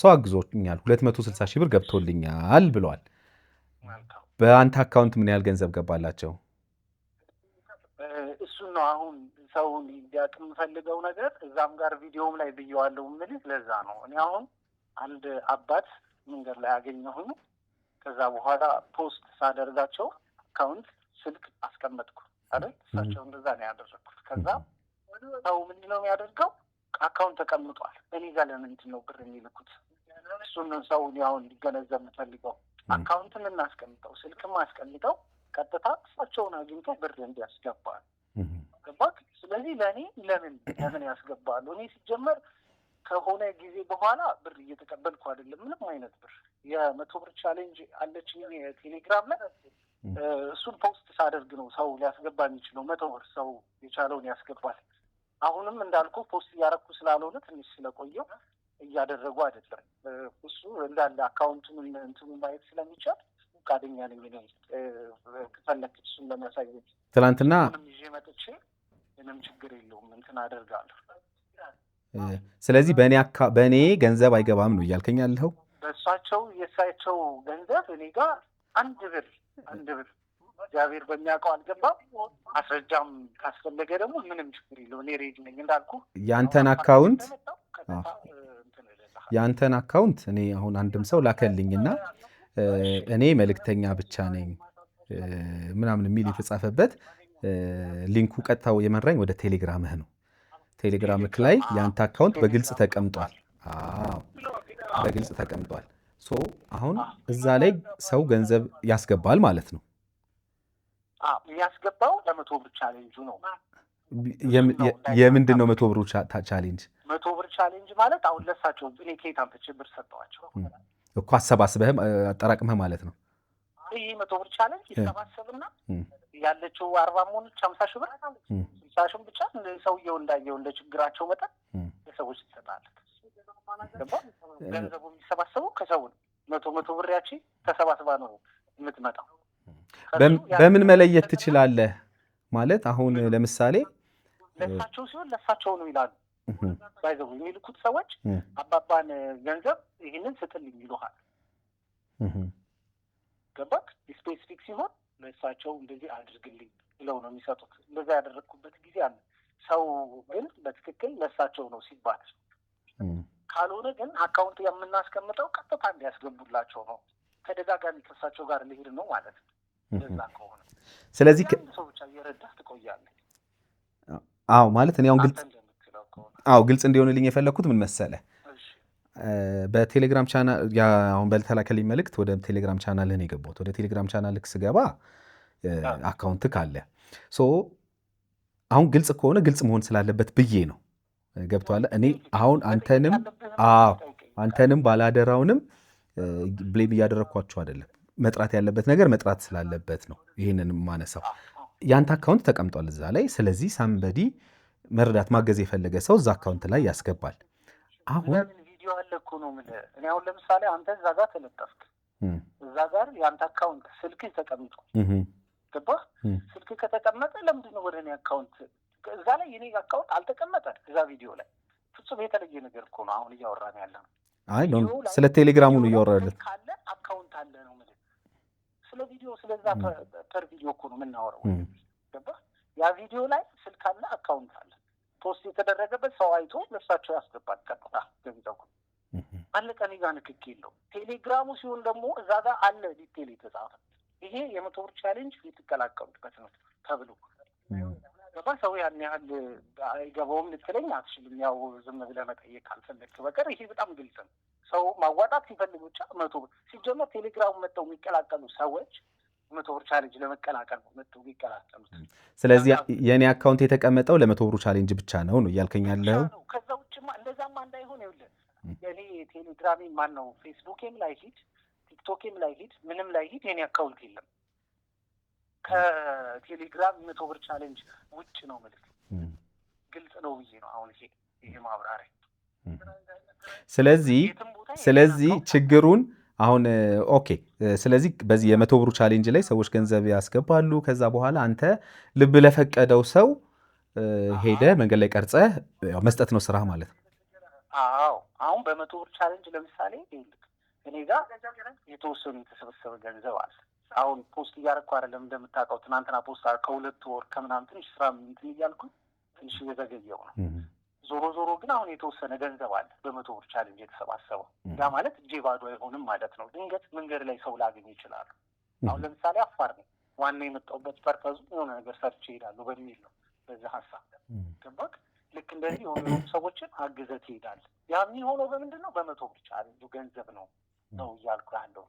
ሰው አግዞኛል፣ 260 ሺህ ብር ገብቶልኛል ብለዋል። በአንተ አካውንት ምን ያህል ገንዘብ ገባላቸው? እሱን ነው አሁን ሰው እንዲያውቅ የምፈልገው ነገር። እዛም ጋር ቪዲዮም ላይ ብየዋለሁ የምልህ ለዛ ነው። እኔ አሁን አንድ አባት መንገድ ላይ አገኘሁኝ። ከዛ በኋላ ፖስት ሳደርጋቸው አካውንት ስልክ አስቀመጥኩ አይደል? እሳቸው እንደዛ ነው ያደረግኩት። ከዛ ሰው ምንድን ነው የሚያደርገው? አካውንት ተቀምጧል። እኔ ጋር ለምንድን ነው ብር የሚልኩት? እሱን ሰው አሁን እንዲገነዘብ የምፈልገው። አካውንትን እናስቀምጠው፣ ስልክም አስቀምጠው ቀጥታ እሳቸውን አግኝቶ ብር እንዲያስገባል ገባክ? ስለዚህ ለእኔ ለምን ያስገባሉ? እኔ ሲጀመር ከሆነ ጊዜ በኋላ ብር እየተቀበልኩ አይደለም፣ ምንም አይነት ብር። የ100 ብር ቻሌንጅ አለች ቴሌግራም ላይ። እሱን ፖስት ሳደርግ ነው ሰው ሊያስገባ የሚችለው። 100 ብር ሰው የቻለውን ያስገባል። አሁንም እንዳልኩ ፖስት እያደረኩ ስላልሆነ ትንሽ ስለቆየው እያደረጉ አይደለም። እሱ እንዳለ አካውንቱን እንትኑ ማየት ስለሚቻል ፈቃደኛ ነኝ ከፈለክ እሱን ለማሳየት። ትናንትና ይዤ መጥቼ ምንም ችግር የለውም እንትን አደርጋለሁ። ስለዚህ በእኔ ገንዘብ አይገባም ነው እያልከኝ ያለኸው? በእሳቸው የእሳቸው ገንዘብ እኔ ጋር አንድ ብር እግዚአብሔር በሚያውቀው አልገባም። ማስረጃም ካስፈለገ ደግሞ ምንም ችግር የለው። እኔ ሬድ ነኝ እንዳልኩ። ያንተን አካውንት እኔ አሁን አንድም ሰው ላከልኝና እኔ መልእክተኛ ብቻ ነኝ ምናምን የሚል የተጻፈበት ሊንኩ ቀጥታው የመራኝ ወደ ቴሌግራምህ ነው። ቴሌግራምህ ላይ ያንተ አካውንት በግልጽ ተቀምጧል። በግልጽ ተቀምጧል። አሁን እዛ ላይ ሰው ገንዘብ ያስገባል ማለት ነው። የሚያስገባው ለ100 ብር ቻሌንጁ ነው። የምንድን ነው 100 ብሩ ቻሌንጅ? 100 ብር ቻሌንጅ ማለት አሁን ለሳቸው እኔ ከየት አምጥቼ ብር ሰጠዋቸው እኮ አሰባስበህም አጠራቅመህ ማለት ነው። ይህ 100 ብር ቻሌንጅ ይሰባሰብና ያለችው 40 ሆነች 50 ሺህ ብር 60 ሺህ ብቻ ሰውየው እንዳየው እንደ ችግራቸው መጠን ለሰዎች ትሰጣለህ። ገንዘቡ የሚሰባሰበው ከሰው ነው። 100 ብር ያቺ ተሰባስባ ነው የምትመጣው። በምን መለየት ትችላለህ? ማለት አሁን ለምሳሌ ለሳቸው ሲሆን ለሳቸው ነው ይላሉ። ባይዘው የሚልኩት ሰዎች አባባን ገንዘብ ይህንን ስጥልኝ ይሉሃል። ገባክ? ስፔሲፊክ ሲሆን ለእሳቸው እንደዚህ አድርግልኝ ብለው ነው የሚሰጡት። እንደዛ ያደረግኩበት ጊዜ አለ። ሰው ግን በትክክል ለእሳቸው ነው ሲባል፣ ካልሆነ ግን አካውንት የምናስቀምጠው ቀጥታ እንዲያስገቡላቸው ነው። ተደጋጋሚ ከእሳቸው ጋር ልሄድ ነው ማለት ነው። እንደዛ ከሆነ ስለዚህ ሰው ብቻ እየረዳህ ትቆያለህ። አዎ ማለት እኔ አሁን ግልጽ እንዲሆንልኝ የፈለግኩት ምን መሰለህ፣ በቴሌግራም ቻናል አሁን በተላከልኝ መልእክት ወደ ቴሌግራም ቻናልህን የገባሁት። ወደ ቴሌግራም ቻናልህ ስገባ አካውንት ካለ አሁን ግልጽ ከሆነ ግልጽ መሆን ስላለበት ብዬ ነው። ገብቶሃል? እኔ አሁን አንተንም ባላደራውንም ብሌም እያደረግኳቸው አይደለም። መጥራት ያለበት ነገር መጥራት ስላለበት ነው ይህንን ማነሳው። ያንተ አካውንት ተቀምጧል እዛ ላይ። ስለዚህ ሳምበዲ መረዳት ማገዝ የፈለገ ሰው እዛ አካውንት ላይ ያስገባል። አሁን ቪዲዮ አለ እኮ ነው የምልህ። እኔ አሁን ለምሳሌ አንተ እዛ ጋር ተለጠፍክ፣ እዛ ጋር የአንተ አካውንት ስልክህ ተቀምጧል። ገባህ? ስልክ ከተቀመጠ ለምንድን ነው ወደ እኔ አካውንት? እዛ ላይ የኔ አካውንት አልተቀመጠ። እዛ ቪዲዮ ላይ ፍጹም የተለየ ነገር እኮ ነው አሁን እያወራን ያለ ነው። አይ ነው ስለ ቴሌግራሙ ነው እያወራለን። ካለ አካውንት አለ ነው የምልህ። ስለ ቪዲዮ ስለዛ ፐር ቪዲዮ እኮ ነው የምናወራው። ገባህ? ያ ቪዲዮ ላይ ስልክ አለ፣ አካውንት አለ። ፖስት የተደረገበት ሰው አይቶ ለእሳቸው ያስገባል ቀጥታ ገንዘቡ። አለቀ። እኔ ጋር ንክኪ የለውም። ቴሌግራሙ ሲሆን ደግሞ እዛ ጋር አለ ዲቴል የተጻፈ ይሄ የ100 ብር ቻሌንጅ ልትቀላቀሉበት ነው ተብሎ ገባ። ሰው ያን ያህል አይገባውም ልትለኝ አትችልም። ያው ዝም ብለህ መጠየቅ ካልፈለግክ በቀር ይሄ በጣም ግልጽ ነው። ሰው ማዋጣት ሲፈልግ ብቻ 100 ብር ሲጀመር ቴሌግራሙ መጥተው የሚቀላቀሉ ሰዎች 100 ብር ቻሌንጅ ለመቀላቀል ነው መጥተው የሚቀላቀሉት። ስለዚህ የእኔ አካውንት የተቀመጠው ለ100 ብሩ ቻሌንጅ ብቻ ነው እያልከኝ ያለው? ከዛ ውጭማ እንደዛማ እንዳይሆን ይኸውልህ፣ የኔ ቴሌግራሜ ማን ነው ፌስቡኬም ላይ ሂድ፣ ቲክቶኬም ላይ ሂድ፣ ምንም ላይ ሂድ የኔ አካውንት የለም። ከቴሌግራም 100 ብር ቻሌንጅ ውጭ ነው ማለት ግልጽ ነው ብዬ ነው አሁን ይሄ ማብራሪያ። ስለዚህ ችግሩን አሁን ኦኬ። ስለዚህ በዚህ የ100 ብሩ ቻሌንጅ ላይ ሰዎች ገንዘብ ያስገባሉ። ከዛ በኋላ አንተ ልብ ለፈቀደው ሰው ሄደ መንገድ ላይ ቀርጸህ መስጠት ነው ስራ ማለት ነው። አዎ አሁን በ100 ብር ቻሌንጅ ለምሳሌ እኔ ጋር የተወሰኑ የተሰበሰበ ገንዘብ አለ። አሁን ፖስት እያደረኩ አይደለም እንደምታውቀው። ትናንትና ፖስት ከ2 ወር ከምናምን ትንሽ ስራ እንትን እያልኩኝ ትንሽ እየዘገየው ነው። ዞሮ ግን አሁን የተወሰነ ገንዘብ አለ በ100 ብር ቻሌንጅ የተሰባሰበው። ያ ማለት እጄ ባዶ አይሆንም ማለት ነው። ድንገት መንገድ ላይ ሰው ላገኝ ይችላሉ። አሁን ለምሳሌ አፋር ነኝ። ዋና የመጣሁበት ፐርፐዙ የሆነ ነገር ሰርቼ እሄዳለሁ በሚል ነው። በዛ ሀሳብ ገባክ? ልክ እንደዚህ የሆኑ ሰዎችን አግዘህ ትሄዳለህ። ያ የሚሆነው በምንድን ነው? በ100 ብር ቻሌንጁ ገንዘብ ነው እያልኩ ያለው።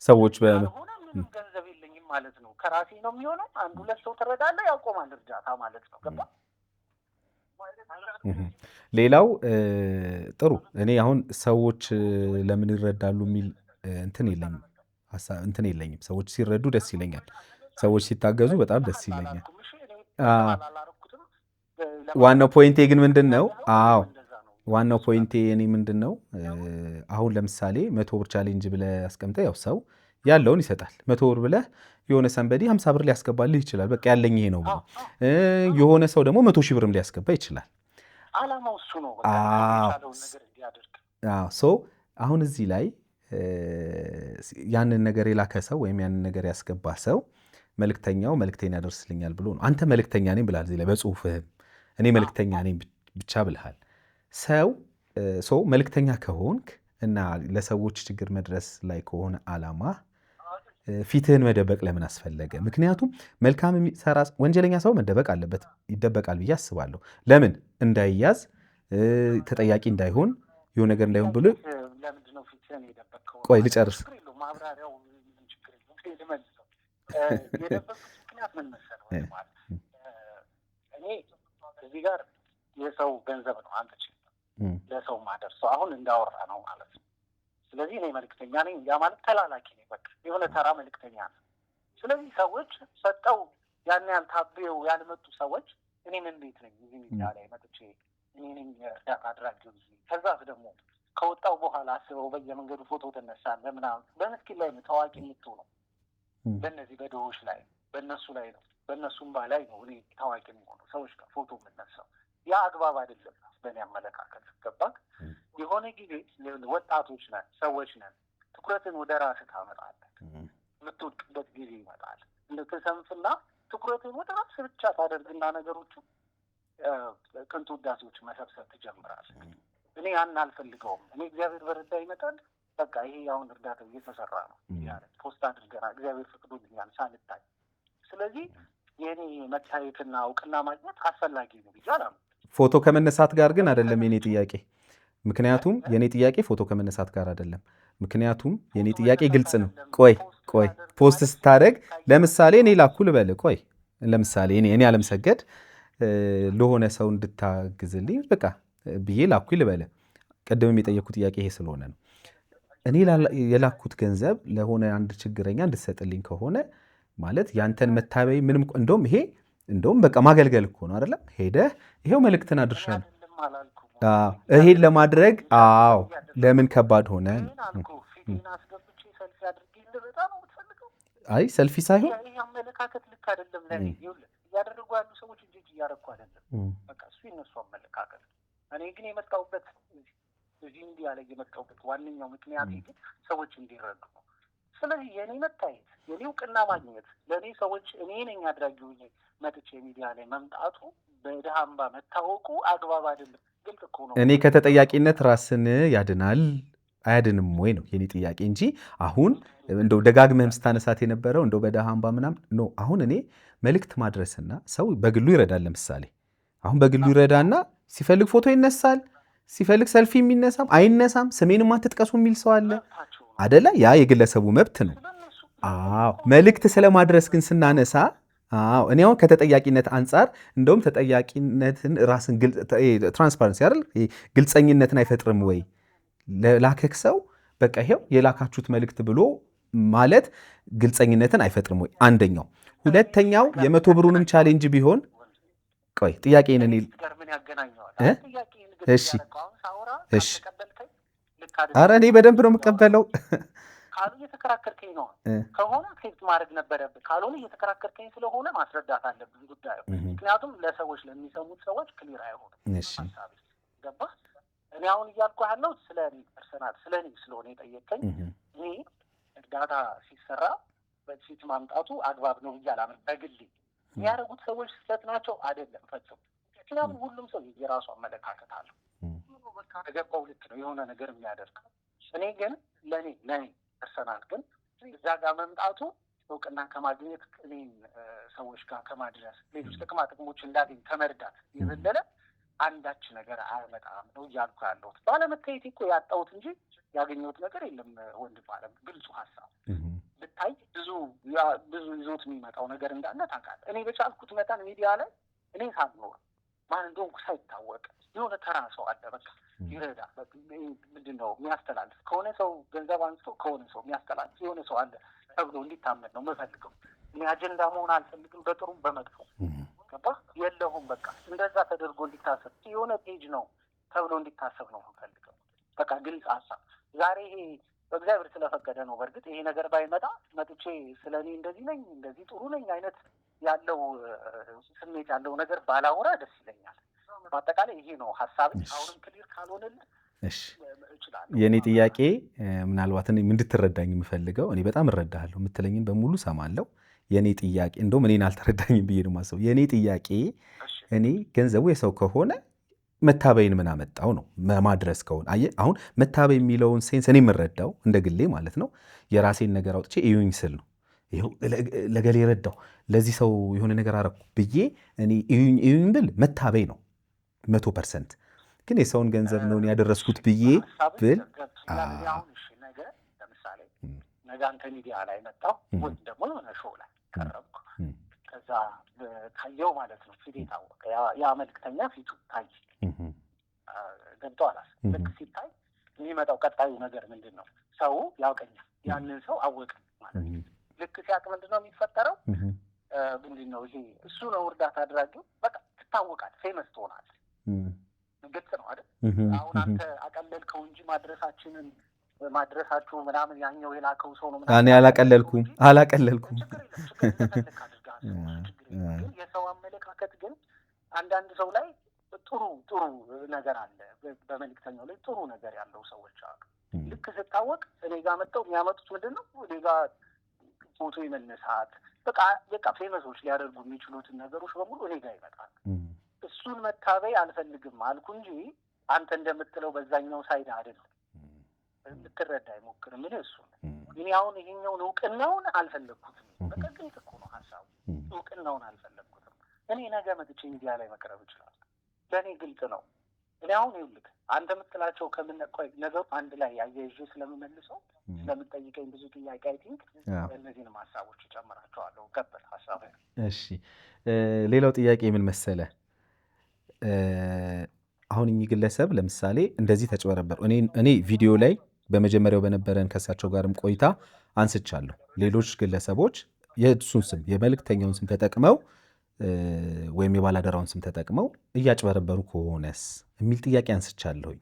ሰዎች ሆነ ምንም ገንዘብ የለኝም ማለት ነው። ከራሴ ነው የሚሆነው። 1-2 ሰው ትረዳለህ፣ ያቆማል እርዳታ ማለት ነው። ገባ? ሌላው ጥሩ። እኔ አሁን ሰዎች ለምን ይረዳሉ የሚል እንትን የለኝም። ሰዎች ሲረዱ ደስ ይለኛል። ሰዎች ሲታገዙ በጣም ደስ ይለኛል። ዋናው ፖይንቴ ግን ምንድን ነው? ዋናው ፖይንቴ እኔ ምንድን ነው፣ አሁን ለምሳሌ 100 ብር ቻሌንጅ ብለህ አስቀምጠህ ያው ሰው ያለውን ይሰጣል። 100 ብር ብለህ የሆነ ሰንበዲ 50 ብር ሊያስገባልህ ይችላል። በቃ ያለኝ ይሄ ነው ብሎ የሆነ ሰው ደግሞ 100 ሺህ ብርም ሊያስገባ ይችላል። አላማው እሱ ነው። አሁን እዚህ ላይ ያንን ነገር የላከ ሰው ወይም ያንን ነገር ያስገባ ሰው መልእክተኛው መልእክቴን ያደርስልኛል ብሎ ነው። አንተ መልእክተኛ ነኝ ብልሃል እዚህ ላይ በጽሁፍህም እኔ መልእክተኛ ነኝ ብቻ ብልሃል። ሰው መልእክተኛ ከሆንክ እና ለሰዎች ችግር መድረስ ላይ ከሆነ አላማ ፊትህን መደበቅ ለምን አስፈለገ? ምክንያቱም መልካም የሚሰራ ወንጀለኛ ሰው መደበቅ አለበት፣ ይደበቃል ብዬ አስባለሁ። ለምን እንዳይያዝ ተጠያቂ እንዳይሆን የሆነ ነገር እንዳይሆን ብሎ ቆይ ልጨርስ። እኔ እዚህ ጋር የሰው ገንዘብ ነው አንተ ለሰው ማደርሰው አሁን እንዳወራ ነው ማለት ነው። ስለዚህ እኔ መልእክተኛ ነኝ። ያ ማለት ተላላኪ ነኝ። በቃ የሆነ ተራ መልእክተኛ ነው። ስለዚህ ሰዎች ሰጠው ያን ያልታበው ያልመጡ ሰዎች እኔም እንዴት ነኝ እዚህ ሚዲያ ላይ መጥቼ እኔ ነኝ እርዳታ አድራጊው። ከዛ ደግሞ ከወጣው በኋላ አስበው በየመንገዱ ፎቶ ተነሳለህ ምናምን። በምስኪን ላይ ነው ታዋቂ የምትሆነው። በእነዚህ በድሆች ላይ በእነሱ ላይ ነው በእነሱም ላይ ነው እኔ ታዋቂ የምሆነው ሰዎች ጋር ፎቶ የምነሳው። ያ አግባብ አይደለም በእኔ አመለካከት። ገባክ? የሆነ ጊዜ ወጣቶች ነን፣ ሰዎች ነን። ትኩረትን ወደ ራስህ ታመጣለህ። የምትወድቅበት ጊዜ ይመጣል። እንድትሰንፍና ትኩረትን ወደ ራስህ ብቻ ታደርግና ነገሮቹ ከንቱ ውዳሴዎች መሰብሰብ ትጀምራለህ። እኔ ያን አልፈልገውም። እኔ እግዚአብሔር በረዳ ይመጣል። በቃ ይሄ አሁን እርዳታ እየተሰራ ነው ያለ ፖስት አድርገናል። እግዚአብሔር ፈቅዶልኛል ሳልታይ። ስለዚህ የኔ መታየትና እውቅና ማግኘት አስፈላጊ ነው ብዬ አላምንም። ፎቶ ከመነሳት ጋር ግን አይደለም የኔ ጥያቄ። ምክንያቱም የኔ ጥያቄ ፎቶ ከመነሳት ጋር አይደለም። ምክንያቱም የኔ ጥያቄ ግልጽ ነው። ቆይ ፖስት ስታደርግ ለምሳሌ እኔ ላኩ ልበል። ቆይ ለምሳሌ እኔ አለምሰገድ ለሆነ ሰው እንድታግዝልኝ በቃ ብዬ ላኩ ልበል። ቀደም የጠየኩ ጥያቄ ይሄ ስለሆነ ነው። እኔ የላኩት ገንዘብ ለሆነ አንድ ችግረኛ እንድትሰጥልኝ ከሆነ ማለት ያንተን መታበይ ምንም እንደውም በቃ ማገልገል እኮ ነው አይደለም? ሄደህ ይሄው መልእክትን አድርሻለሁ። ይሄን ለማድረግ ለምን ከባድ ሆነ? አይ ሰልፊ ሳይሆን አመለካከት ልክ አይደለም። ለኔ እያደረጉ ያሉ ሰዎች እንጂ እያደረኩ አይደለም። በቃ እሱ የነሱ አመለካከት። እኔ ግን የመጣሁበት እዚህ እንዲህ ያለ የመጣሁበት ዋነኛው ምክንያት ግን ሰዎች እንዲረዱ ነው። ስለዚህ የኔ መታየት የኔ እውቅና ማግኘት ለእኔ ሰዎች እኔ ነኝ አድራጊው መጥቼ ሚዲያ ላይ መምጣቱ በድሃ አምባ መታወቁ አግባብ አይደለም። ግልጽ እኮ ነው። እኔ ከተጠያቂነት ራስን ያድናል አያድንም ወይ ነው የኔ ጥያቄ እንጂ አሁን እንደው ደጋግመህም ስታነሳት የነበረው እንደው በድሃ አምባ ምናምን ነው። አሁን እኔ መልእክት ማድረስና ሰው በግሉ ይረዳል። ለምሳሌ አሁን በግሉ ይረዳና ሲፈልግ ፎቶ ይነሳል፣ ሲፈልግ ሰልፊ የሚነሳም አይነሳም፣ ስሜንም አትጥቀሱ የሚል ሰው አለ አደለ? ያ የግለሰቡ መብት ነው። መልእክት ስለማድረስ ግን ስናነሳ እኔ አሁን ከተጠያቂነት አንጻር እንደውም ተጠያቂነትን ራስን ትራንስፓረንሲ አይደል ግልፀኝነትን አይፈጥርም ወይ? ላከክ ሰው በቃ ይሄው የላካችሁት መልእክት ብሎ ማለት ግልፀኝነትን አይፈጥርም ወይ? አንደኛው። ሁለተኛው የመቶ ብሩንም ቻሌንጅ ቢሆን ቆይ ጥያቄን እኔ እሺ ኧረ እኔ በደንብ ነው የምቀበለው። ካሉ እየተከራከርከኝ ነው ከሆነ አክሴፕት ማድረግ ነበረብህ። ካልሆነ እየተከራከርከኝ ስለሆነ ማስረዳት አለብን ጉዳዩ። ምክንያቱም ለሰዎች ለሚሰሙት ሰዎች ክሊር አይሆንም ሀሳቤ። ገባህ? እኔ አሁን እያልኩ ያለው ስለ እኔ ፐርሰናል ስለ እኔ ስለሆነ የጠየቀኝ እኔ እርዳታ ሲሰራ በፊት ማምጣቱ አግባብ ነው ብዬ አላምንም። በግሌ የሚያደርጉት ሰዎች ስህተት ናቸው አይደለም ፈጽሞ። ምክንያቱም ሁሉም ሰው የራሱ አመለካከት አለው። በቃ ተገባው ልክ ነው የሆነ ነገር የሚያደርገው። እኔ ግን ለእኔ ፐርሰናል ግን እዛ ጋር መምጣቱ እውቅና ከማግኘት እኔን ሰዎች ጋር ከማድረስ ሌሎች ጥቅማ ጥቅሞች እንዳገኝ ከመርዳት የዘለለ አንዳች ነገር አያመጣም ነው እያልኩ ያለሁት። ባለመታየቴ እኮ ያጣሁት እንጂ ያገኘሁት ነገር የለም ወንድም አለም። ግልጹ ሀሳብ ብታይ ብዙ ይዞት የሚመጣው ነገር እንዳለ ታውቃለህ። እኔ በቻልኩት መጠን ሚዲያ ላይ እኔ ሳልኖር ማን እንደሆንኩ ሳይታወቅ የሆነ ተራ ሰው አለ በቃ ይረዳ ምንድን ነው የሚያስተላልፍ ከሆነ ሰው ገንዘብ አንስቶ ከሆነ ሰው የሚያስተላልፍ የሆነ ሰው አለ ተብሎ እንዲታመን ነው የምፈልገው። እኔ አጀንዳ መሆን አልፈልግም፣ በጥሩም በመጥፎ ገባህ? የለሁም በቃ እንደዛ ተደርጎ እንዲታሰብ የሆነ ፔጅ ነው ተብሎ እንዲታሰብ ነው የምፈልገው። በቃ ግልጽ ሀሳብ። ዛሬ ይሄ በእግዚአብሔር ስለፈቀደ ነው። በእርግጥ ይሄ ነገር ባይመጣ መጥቼ ስለ እኔ እንደዚህ ነኝ እንደዚህ ጥሩ ነኝ አይነት ያለው ስሜት ያለው ነገር ባላወራ ደስ ይለኛል። በአጠቃላይ ይሄ ነው ሀሳብ። አሁንም ክሊር ካልሆነልህ የእኔ ጥያቄ ምናልባት እኔ እንድትረዳኝ የምፈልገው እኔ በጣም እረዳሃለሁ የምትለኝን በሙሉ ሰማለሁ። የእኔ ጥያቄ እንደውም እኔን አልተረዳኝም ብዬ ነው የማስበው። የእኔ ጥያቄ እኔ ገንዘቡ የሰው ከሆነ መታበይን ምን አመጣው ነው ማድረስ ከሆነ አየህ፣ አሁን መታበይ የሚለውን ሴንስ እኔ የምረዳው እንደ ግሌ ማለት ነው የራሴን ነገር አውጥቼ እዩኝ ስል ነው። ይኸው ለገሌ ረዳው ለዚህ ሰው የሆነ ነገር አረኩ ብዬ እኔ እዩኝ ብል መታበይ ነው 100%። ግን የሰውን ገንዘብ ነው ያደረስኩት ብዬ ብል ለምሳሌ ነገ አንተ ሚዲያ ላይ መጣሁ ወይም ደግሞ የሆነ ሾው ላይ ቀረብኩ፣ ከዛ ታየው ማለት ነው ፊት የታወቀ ያ መልክተኛ ፊቱ ታይ ገብቶሃል። ልክ ሲታይ የሚመጣው ቀጣዩ ነገር ምንድን ነው? ሰው ያውቀኛል፣ ያንን ሰው አወቀን ማለት ነው። ልክ ሲያውቅ ምንድን ነው የሚፈጠረው? ምንድን ነው ይሄ እሱ ነው እርዳታ አድራጊው። በቃ ትታወቃል፣ ፌመስ ትሆናለህ። ግልጽ ነው አይደል? አሁን አንተ አቀለልከው እንጂ ማድረሳችሁ ምናምን ያኛው የላከው ሰው ነው ምናምን። እኔ አላቀለልኩም። የሰው አመለካከት ግን አንዳንድ ሰው ላይ ጥሩ ነገር አለ በመልእክተኛው ላይ ጥሩ ነገር ያለው ሰዎች አሉ። ልክ ስታወቅ እኔ ጋር መጥተው የሚያመጡት ምንድን ነው? እኔ ጋር ፎቶ የመነሳት በቃ ፌመሶች ሊያደርጉ የሚችሉትን ነገሮች በሙሉ እኔ ጋር ይመጣል። እሱን መታበይ አልፈልግም አልኩ እንጂ አንተ እንደምትለው በዛኛው ሳይድ አይደለም። ልትረዳ አይሞክር ምን እሱ እኔ አሁን ይሄኛውን እውቅናውን አልፈለግኩትም። በቃ ግልጽ እኮ ነው ሀሳቡ። እውቅናውን አልፈለግኩትም። እኔ ነገ መጥቼ ሚዲያ ላይ መቅረብ ይችላል። ለእኔ ግልጽ ነው። እኔ አሁን ይኸውልህ አንተ የምትላቸው ከምነቆይ ነገሩ አንድ ላይ ያያይዤ ስለምመልሰው ስለምጠይቀኝ ብዙ ጥያቄ አይ ቲንክ እነዚህንም ሀሳቦች እጨምራቸዋለሁ። ቀጥል ሀሳብ። እሺ ሌላው ጥያቄ ምን መሰለ? አሁን እኚህ ግለሰብ ለምሳሌ እንደዚህ ተጭበረበሩ። እኔ ቪዲዮ ላይ በመጀመሪያው በነበረን ከእሳቸው ጋርም ቆይታ አንስቻለሁ። ሌሎች ግለሰቦች የእሱን ስም የመልእክተኛውን ስም ተጠቅመው ወይም የባላደራውን ስም ተጠቅመው እያጭበረበሩ ከሆነስ የሚል ጥያቄ አንስቻለሁኝ።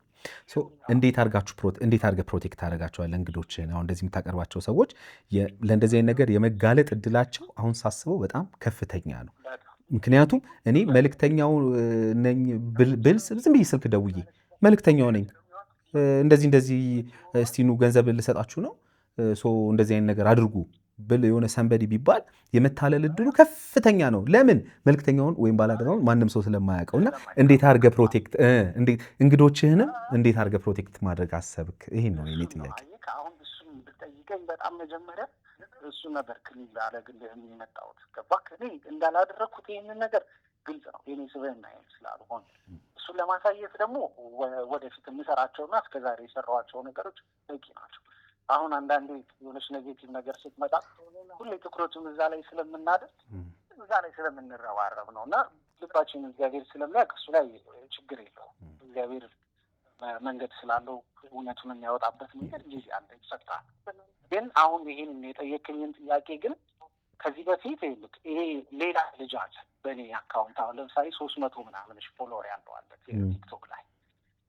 እንዴት አድርገህ ፕሮቴክት ታደርጋቸዋለህ እንግዶችን? አሁን እንደዚህ የምታቀርባቸው ሰዎች ለእንደዚህ አይነት ነገር የመጋለጥ እድላቸው አሁን ሳስበው በጣም ከፍተኛ ነው። ምክንያቱም እኔ መልእክተኛው ነኝ ብል ዝም ብዬ ስልክ ደውዬ መልእክተኛው ነኝ እንደዚህ እስቲኑ ገንዘብ ልሰጣችሁ ነው እንደዚህ አይነት ነገር አድርጉ ብል የሆነ ሰንበዲ ቢባል የመታለል እድሉ ከፍተኛ ነው። ለምን? መልእክተኛውን ወይም ባላደራውን ማንም ሰው ስለማያውቀውና እንዴት አድርገህ ፕሮቴክት እንግዶችህንም እንዴት አድርገህ ፕሮቴክት ማድረግ አሰብክ? ይሄን ነው የኔ ጥያቄ። አሁን እሱን ብትጠይቀኝ በጣም መጀመሪያ እሱ ነበር ክሊል አደረግልህ የሚመጣውት ገባህ? እኔ እንዳላደረግኩት ይህንን ነገር ግልጽ ነው። የኔ ስብዕና ስላልሆነ እሱን ለማሳየት ደግሞ ወደፊት የምሰራቸውና እስከዛሬ የሰራኋቸው ነገሮች በቂ ናቸው። አሁን አንዳንዴ የሆነች ኔጌቲቭ ነገር ስትመጣ ሁሌ ትኩረቱን እዛ ላይ ስለምናደርግ እዛ ላይ ስለምንረባረብ ነው እና ልባችን እግዚአብሔር ስለሚያውቅ እሱ ላይ ችግር የለውም። እግዚአብሔር መንገድ ስላለው እውነቱን የሚያወጣበት መንገድ ጊዜ አለ ይሰጣል። ግን አሁን ይሄን የጠየቅኝን ጥያቄ ግን ከዚህ በፊት ይሄ ሌላ ልጅ አለ በእኔ አካውንት አሁን ለምሳሌ 300 ምናምን ፎሎወር ያለው አለ ቲክቶክ ላይ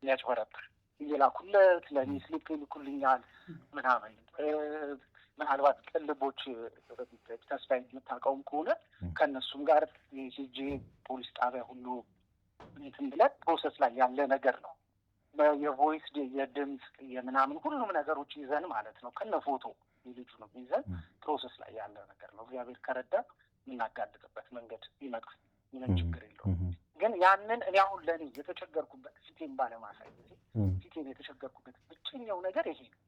ያጭበረብር እየላኩለት ለእኔ ስሊፕ ይልኩልኛል ምናምን። ምናልባት ቅልቦች ተስፋ የምታውቀውም ከሆነ ከእነሱም ጋር ሄጄ ፖሊስ ጣቢያ ሁሉ እንትን ብለን ፕሮሰስ ላይ ያለ ነገር ነው። የቮይስ የድምፅ የምናምን ሁሉም ነገሮች ይዘን ማለት ነው ከነ ፎቶ የልጁ ነው ይዘን ፕሮሰስ ላይ ያለ ነገር ነው። እግዚአብሔር ከረዳ የምናጋልጥበት መንገድ ይመጣል። ምንም ችግር የለውም። ግን ያንን እኔ አሁን ለእኔ የተቸገርኩበት ፊቴን ባለማሳየት ፊቴን የተቸገርኩበት ብቸኛው ነገር ይሄ ነው።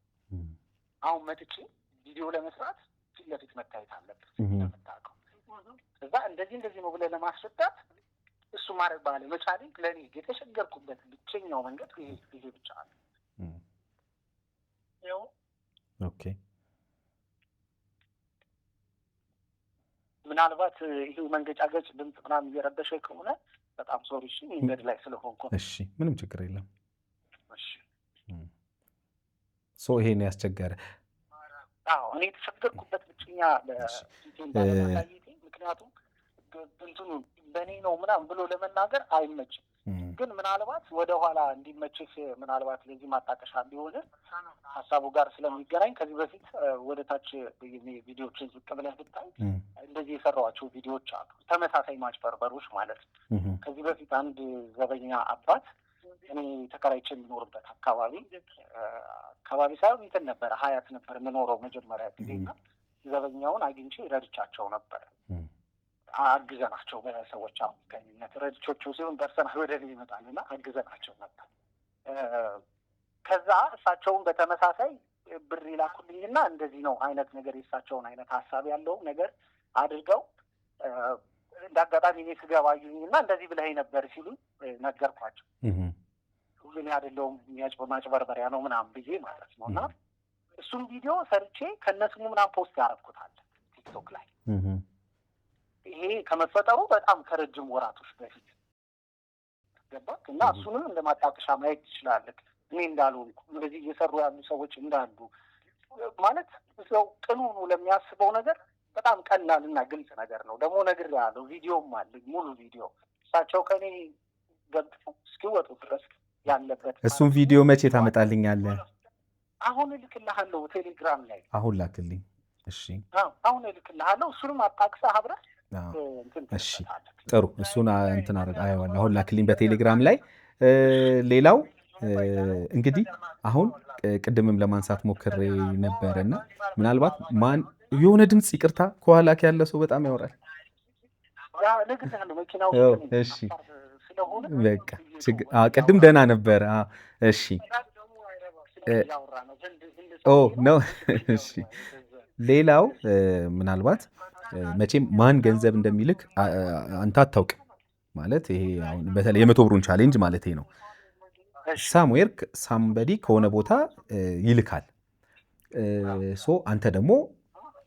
አሁን መጥቼ ቪዲዮ ለመስራት ፊት ለፊት መታየት አለበት እንደምታውቀው። እዛ እንደዚህ ነው ብለህ ለማስረዳት እሱ ማድረግ ባለመቻሌ ለእኔ የተቸገርኩበት ብቸኛው መንገድ ይሄ ብቻ ነው። ኦኬ ምናልባት ይሄ መንገጫገጭ ድምፅ ምናምን እየረበሸ ከሆነ በጣም ሶሪ። እሺ መንገድ ላይ ስለሆንኩ። እሺ ምንም ችግር የለም። እሺ ይሄ ነው ያስቸገረ። አዎ እኔ የተቸገርኩበት ብቸኛ ባለማሳየቴ፣ ምክንያቱም እንትኑ በእኔ ነው ምናምን ብሎ ለመናገር አይመችም። ግን ምናልባት ወደኋላ እንዲመችህ ምናልባት ለዚህ ማጣቀሻ ቢሆን ሀሳቡ ጋር ስለሚገናኝ ከዚህ በፊት ወደ ታች ቪዲዮችን ዝቅ ብለህ ብታይ እንደዚህ የሰራኋቸው ቪዲዮዎች አሉ። ተመሳሳይ ማጭበርበሮች ማለት ነው። ከዚህ በፊት አንድ ዘበኛ አባት እኔ ተከራይቼ የሚኖርበት አካባቢ ሳይሆን እንትን ነበረ ሀያት ነበር የምኖረው መጀመሪያ ጊዜና ዘበኛውን አግኝቼ ረድቻቸው ነበረ። አግዘናቸው በሰዎች አማካኝነት ረድቾቹ ሲሆን ፐርሰናል ወደ እኔ ይመጣልና አግዘናቸው ነበር። ከዛ እሳቸውን በተመሳሳይ ብር ይላኩልኝና እንደዚህ ነው አይነት ነገር የእሳቸውን አይነት ሀሳብ ያለው ነገር አድርገው እንደ አጋጣሚ እኔ ስገባ አዩኝና እንደዚህ ብለኸኝ ነበር ሲሉ ነገርኳቸው። ሁሉን አይደለሁም ማጭበርበሪያ ነው ምናምን ብዬ ማለት ነው። እና እሱም ቪዲዮ ሰርቼ ከነስሙ ምናምን ፖስት ያደረኩታል ቲክቶክ ላይ። ይሄ ከመፈጠሩ በጣም ከረጅም ወራቶች በፊት ገባክ? እና እሱንም እንደ ማጣቀሻ ማየት ትችላለህ። እኔ እንዳልሆንኩ እንደዚህ እየሰሩ ያሉ ሰዎች እንዳሉ ማለት ሰው ቅኑ ለሚያስበው ነገር በጣም ቀላል እና ግልጽ ነገር ነው። ደግሞ ነግሬሃለሁ፣ ቪዲዮም አለኝ ሙሉ ቪዲዮ እሳቸው ከኔ ገብተው እስኪወጡ ድረስ ያለበት። እሱም ቪዲዮ መቼ ታመጣልኛለህ? አሁን እልክልሃለሁ ቴሌግራም ላይ። አሁን ላክልኝ። እሺ አሁን እልክልሃለሁ። እሱንም አጣቅሰህ አብረህ እሺ ጥሩ እሱን እንትን አየዋለሁ አሁን ላክልኝ በቴሌግራም ላይ። ሌላው እንግዲህ አሁን ቅድምም ለማንሳት ሞክሬ ነበረና ምናልባት ማን የሆነ ድምፅ ይቅርታ ከኋላ ያለ ሰው በጣም ያወራል። እሺ በቃ ቅድም ደህና ነበር። እሺ ነው። እሺ ሌላው ምናልባት መቼም ማን ገንዘብ እንደሚልክ አንተ አታውቅም ማለት ይሄ አሁን በተለይ የ100 ብሩን ቻሌንጅ ማለት ነው። ሳምዌር ሳምበዲ ከሆነ ቦታ ይልካል። ሶ አንተ ደግሞ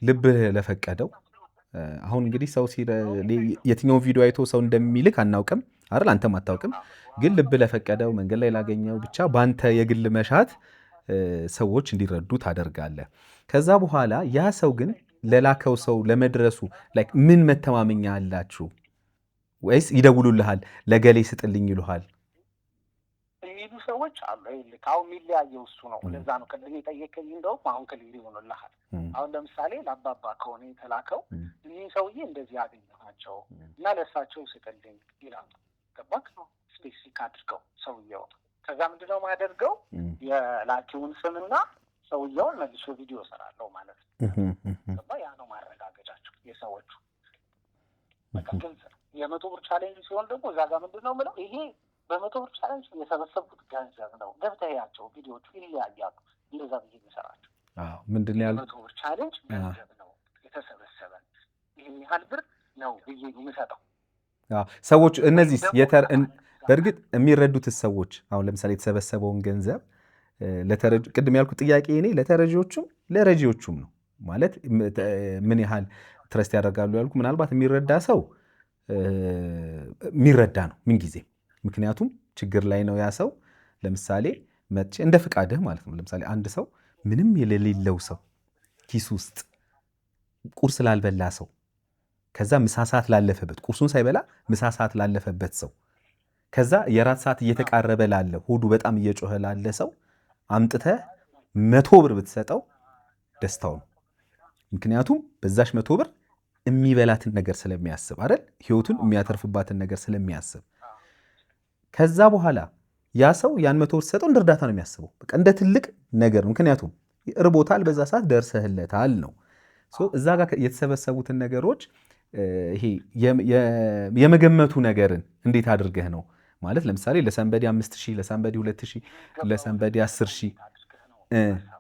ልብህ ለፈቀደው አሁን እንግዲህ ሰው የትኛውን ቪዲዮ አይቶ ሰው እንደሚልክ አናውቅም አይደል? አንተም አታውቅም። ግን ልብ ለፈቀደው መንገድ ላይ ላገኘው ብቻ በአንተ የግል መሻት ሰዎች እንዲረዱ ታደርጋለህ። ከዛ በኋላ ያ ሰው ግን ለላከው ሰው ለመድረሱ ምን መተማመኛ አላችሁ? ወይስ ይደውሉልሃል ለገሌ ስጥልኝ ይሉሃል የሚሉ ሰዎች አሉ። አሁን የሚለያየው እሱ ነው። ለዛ ነው ቅድም የጠየቀኝ። እንደውም አሁን ክልል ይሆኑልሃል። አሁን ለምሳሌ ለአባባ ከሆነ የተላከው እኒህ ሰውዬ እንደዚህ ያገኘኋቸው እና ለእሳቸው ስጥልኝ ይላሉ። ገባክ? ስፔሲፊክ አድርገው ሰውየው። ከዛ ምንድነው ማያደርገው የላኪውን ስምና ሰውየውን መልሶ ቪዲዮ ሰራለው ማለት ነው። ያ ነው ማረጋገጫቸው የሰዎቹ። በቃ ግልጽ ነው። የ100 ብር ቻሌንጅ ሲሆን ደግሞ እዛ ጋር ምንድነው የምለው ይሄ በ100 ብር ቻሌንጅ የሰበሰብኩት ገንዘብ ነው። ገብተያቸው ቪዲዮቹ ይለያያሉ። እንደዛ ብዬ የሚሰራቸው ምንድን ነው ያለው? 100 ብር ቻሌንጅ ገንዘብ ነው የተሰበሰበ ይህን ያህል ብር ነው ብዬ የሚሰጠው። ሰዎች እነዚህ በእርግጥ የሚረዱት ሰዎች አሁን ለምሳሌ የተሰበሰበውን ገንዘብ ቅድም ያልኩት ጥያቄ እኔ ለተረጂዎቹም ለረጂዎቹም ነው ማለት ምን ያህል ትረስት ያደርጋሉ ያልኩ ምናልባት የሚረዳ ሰው የሚረዳ ነው ምንጊዜ። ምክንያቱም ችግር ላይ ነው ያ ሰው። ለምሳሌ መጥቼ እንደ ፍቃድህ ማለት ነው። ለምሳሌ አንድ ሰው ምንም የሌለው ሰው ኪስ ውስጥ ቁርስ ላልበላ ሰው ከዛ ምሳ ሰዓት ላለፈበት ቁርሱን ሳይበላ ምሳ ሰዓት ላለፈበት ሰው ከዛ የራት ሰዓት እየተቃረበ ላለ ሆዱ በጣም እየጮኸ ላለ ሰው አምጥተህ 100 ብር ብትሰጠው ደስታው ነው። ምክንያቱም በዛሽ 100 ብር የሚበላትን ነገር ስለሚያስብ አይደል? ህይወቱን የሚያተርፍባትን ነገር ስለሚያስብ ከዛ በኋላ ያ ሰው ያን 100 ብር ሰጠው እንደ እርዳታ ነው የሚያስበው። በቃ እንደ ትልቅ ነገር። ምክንያቱም እርቦታል፣ በዛ ሰዓት ደርሰህለታል ነው። እዛ ጋር የተሰበሰቡትን ነገሮች ይሄ የመገመቱ ነገርን እንዴት አድርገህ ነው ማለት ለምሳሌ ለሰንበዲ 5000 ለሰንበዲ 2000 ለሰንበዲ 10000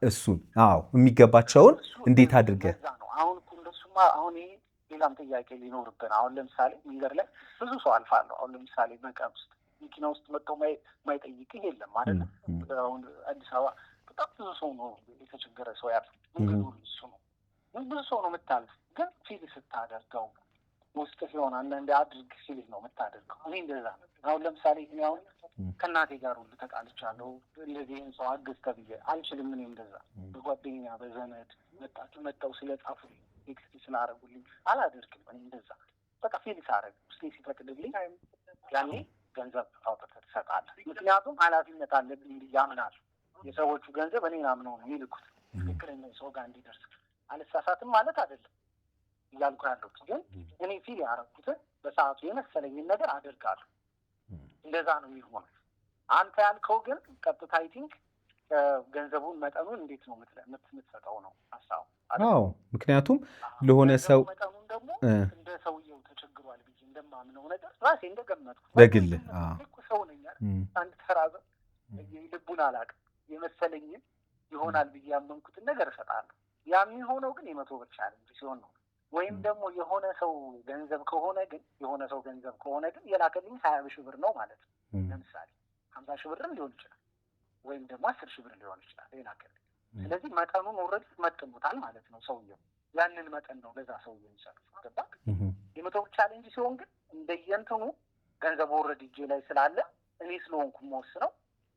እሱን የሚገባቸውን እንዴት አድርገህ አሁን እንደሱማ አሁን ሌላም ጥያቄ ሊኖርብን። አሁን ለምሳሌ መንገድ ላይ ብዙ ሰው አልፋለሁ። አሁን ለምሳሌ በቀን ውስጥ መኪና ውስጥ መጥተው ማይጠይቅህ የለም ማለት ነው። አሁን አዲስ አበባ በጣም ብዙ ሰው ነው የተቸገረ ሰው ያለ መንገዱ እሱ ነው። ብዙ ሰው ነው የምታልፍ፣ ግን ፊል ስታደርገው ውስጥ ሲሆን አንዳንዴ አድርግ ሲልህ ነው የምታደርገው። እኔ እንደዛ ነው። አሁን ለምሳሌ እኔ አሁን ከእናቴ ጋር ሁሉ ተቃልቻለሁ። እንደዚህን ሰው አግዝ ተብዬ አልችልም። እኔ እንደዛ በጓደኛ በዘመድ መጣው ስለጻፉልኝ ቴክስት ስላደረጉልኝ አላደርግም። እኔ እንደዛ በቃ ፊል ሳደርግ ውስጤ ሲፈቅድልኝ ያኔ ገንዘብ አውጥተህ ትሰጣለህ። ምክንያቱም ኃላፊነት አለብኝ ብዬ አምናለሁ። የሰዎቹ ገንዘብ እኔን አምነው ነው የሚልኩት ትክክለኛ ሰው ጋር እንዲደርስ። አልሳሳትም ማለት አይደለም እያልኩ ያለሁት፣ ግን እኔ ፊል ያደረኩትን በሰዓቱ የመሰለኝን ነገር አደርጋለሁ። እንደዛ ነው የሚሆነው። አንተ ያልከው ግን ቀጥታ አይ ቲንክ ገንዘቡን መጠኑን እንዴት ነው የምትሰጠው ነው ሀሳቡ። አዎ ምክንያቱም ለሆነ ሰው መጠኑን ደግሞ እንደ ሰውየው ተቸግሯል ብዬ እንደማምነው ነገር ራሴ እንደገመጥኩ በግል ሰው ነኝ። አንድ ተራዘ ልቡን አላውቅም። የመሰለኝን ይሆናል ብዬ ያመንኩትን ነገር እሰጣለሁ። ያ የሚሆነው ግን የ100 ብር ቻሌንጅ ሲሆን ነው። ወይም ደግሞ የሆነ ሰው ገንዘብ ከሆነ ግን የላከልኝ 20 ሺህ ብር ነው ማለት ነው። ለምሳሌ 50 ሺህ ብርም ሊሆን ይችላል፣ ወይም ደግሞ 10 ሺህ ብር ሊሆን ይችላል የላከልኝ። ስለዚህ መጠኑን ኦልሬዲ መጥኖታል ማለት ነው ሰውየው። ያንን መጠን ነው ለዛ ሰውየው የሚሰጡት። ገባክ? የ100 ብር ቻሌንጅ ሲሆን ግን እንደየእንትኑ ገንዘብ ኦልሬዲ እጄ ላይ ስላለ እኔ ስለሆንኩ የምወስነው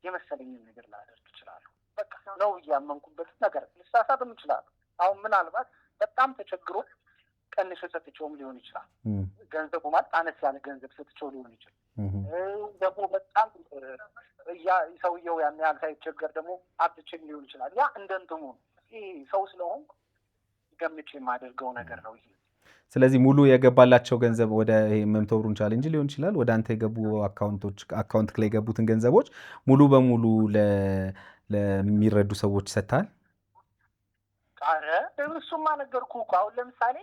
የመሰለኝን ነገር ላደርግ እችላለሁ። በቃ ነው እያመንኩበት ነገር ልሳሳትም እችላለሁ። አሁን ምናልባት በጣም ተቸግሮ ቀንሼ ሰጥቼውም ሊሆን ይችላል። ገንዘቡ ማለት አነስ ያለ ገንዘብ ሰጥቼው ሊሆን ይችላል። ደግሞ በጣም ሰውየው ያን ያህል ሳይቸገር ደግሞ አብችም ሊሆን ይችላል። ያ እንደ እንትኑ ነው። ይሄ ሰው ስለሆንኩ ገምቼ የማደርገው ነገር ነው። ይሄ ስለዚህ ሙሉ የገባላቸው ገንዘብ ወደ 100 ብሩን ቻሌንጅ ሊሆን ይችላል ወደ አንተ የገቡ አካውንት ላይ የገቡትን ገንዘቦች ሙሉ በሙሉ ለሚረዱ ሰዎች ሰጥተሃል? ኧረ እሱማ ነገርኩህ እኮ። አሁን ለምሳሌ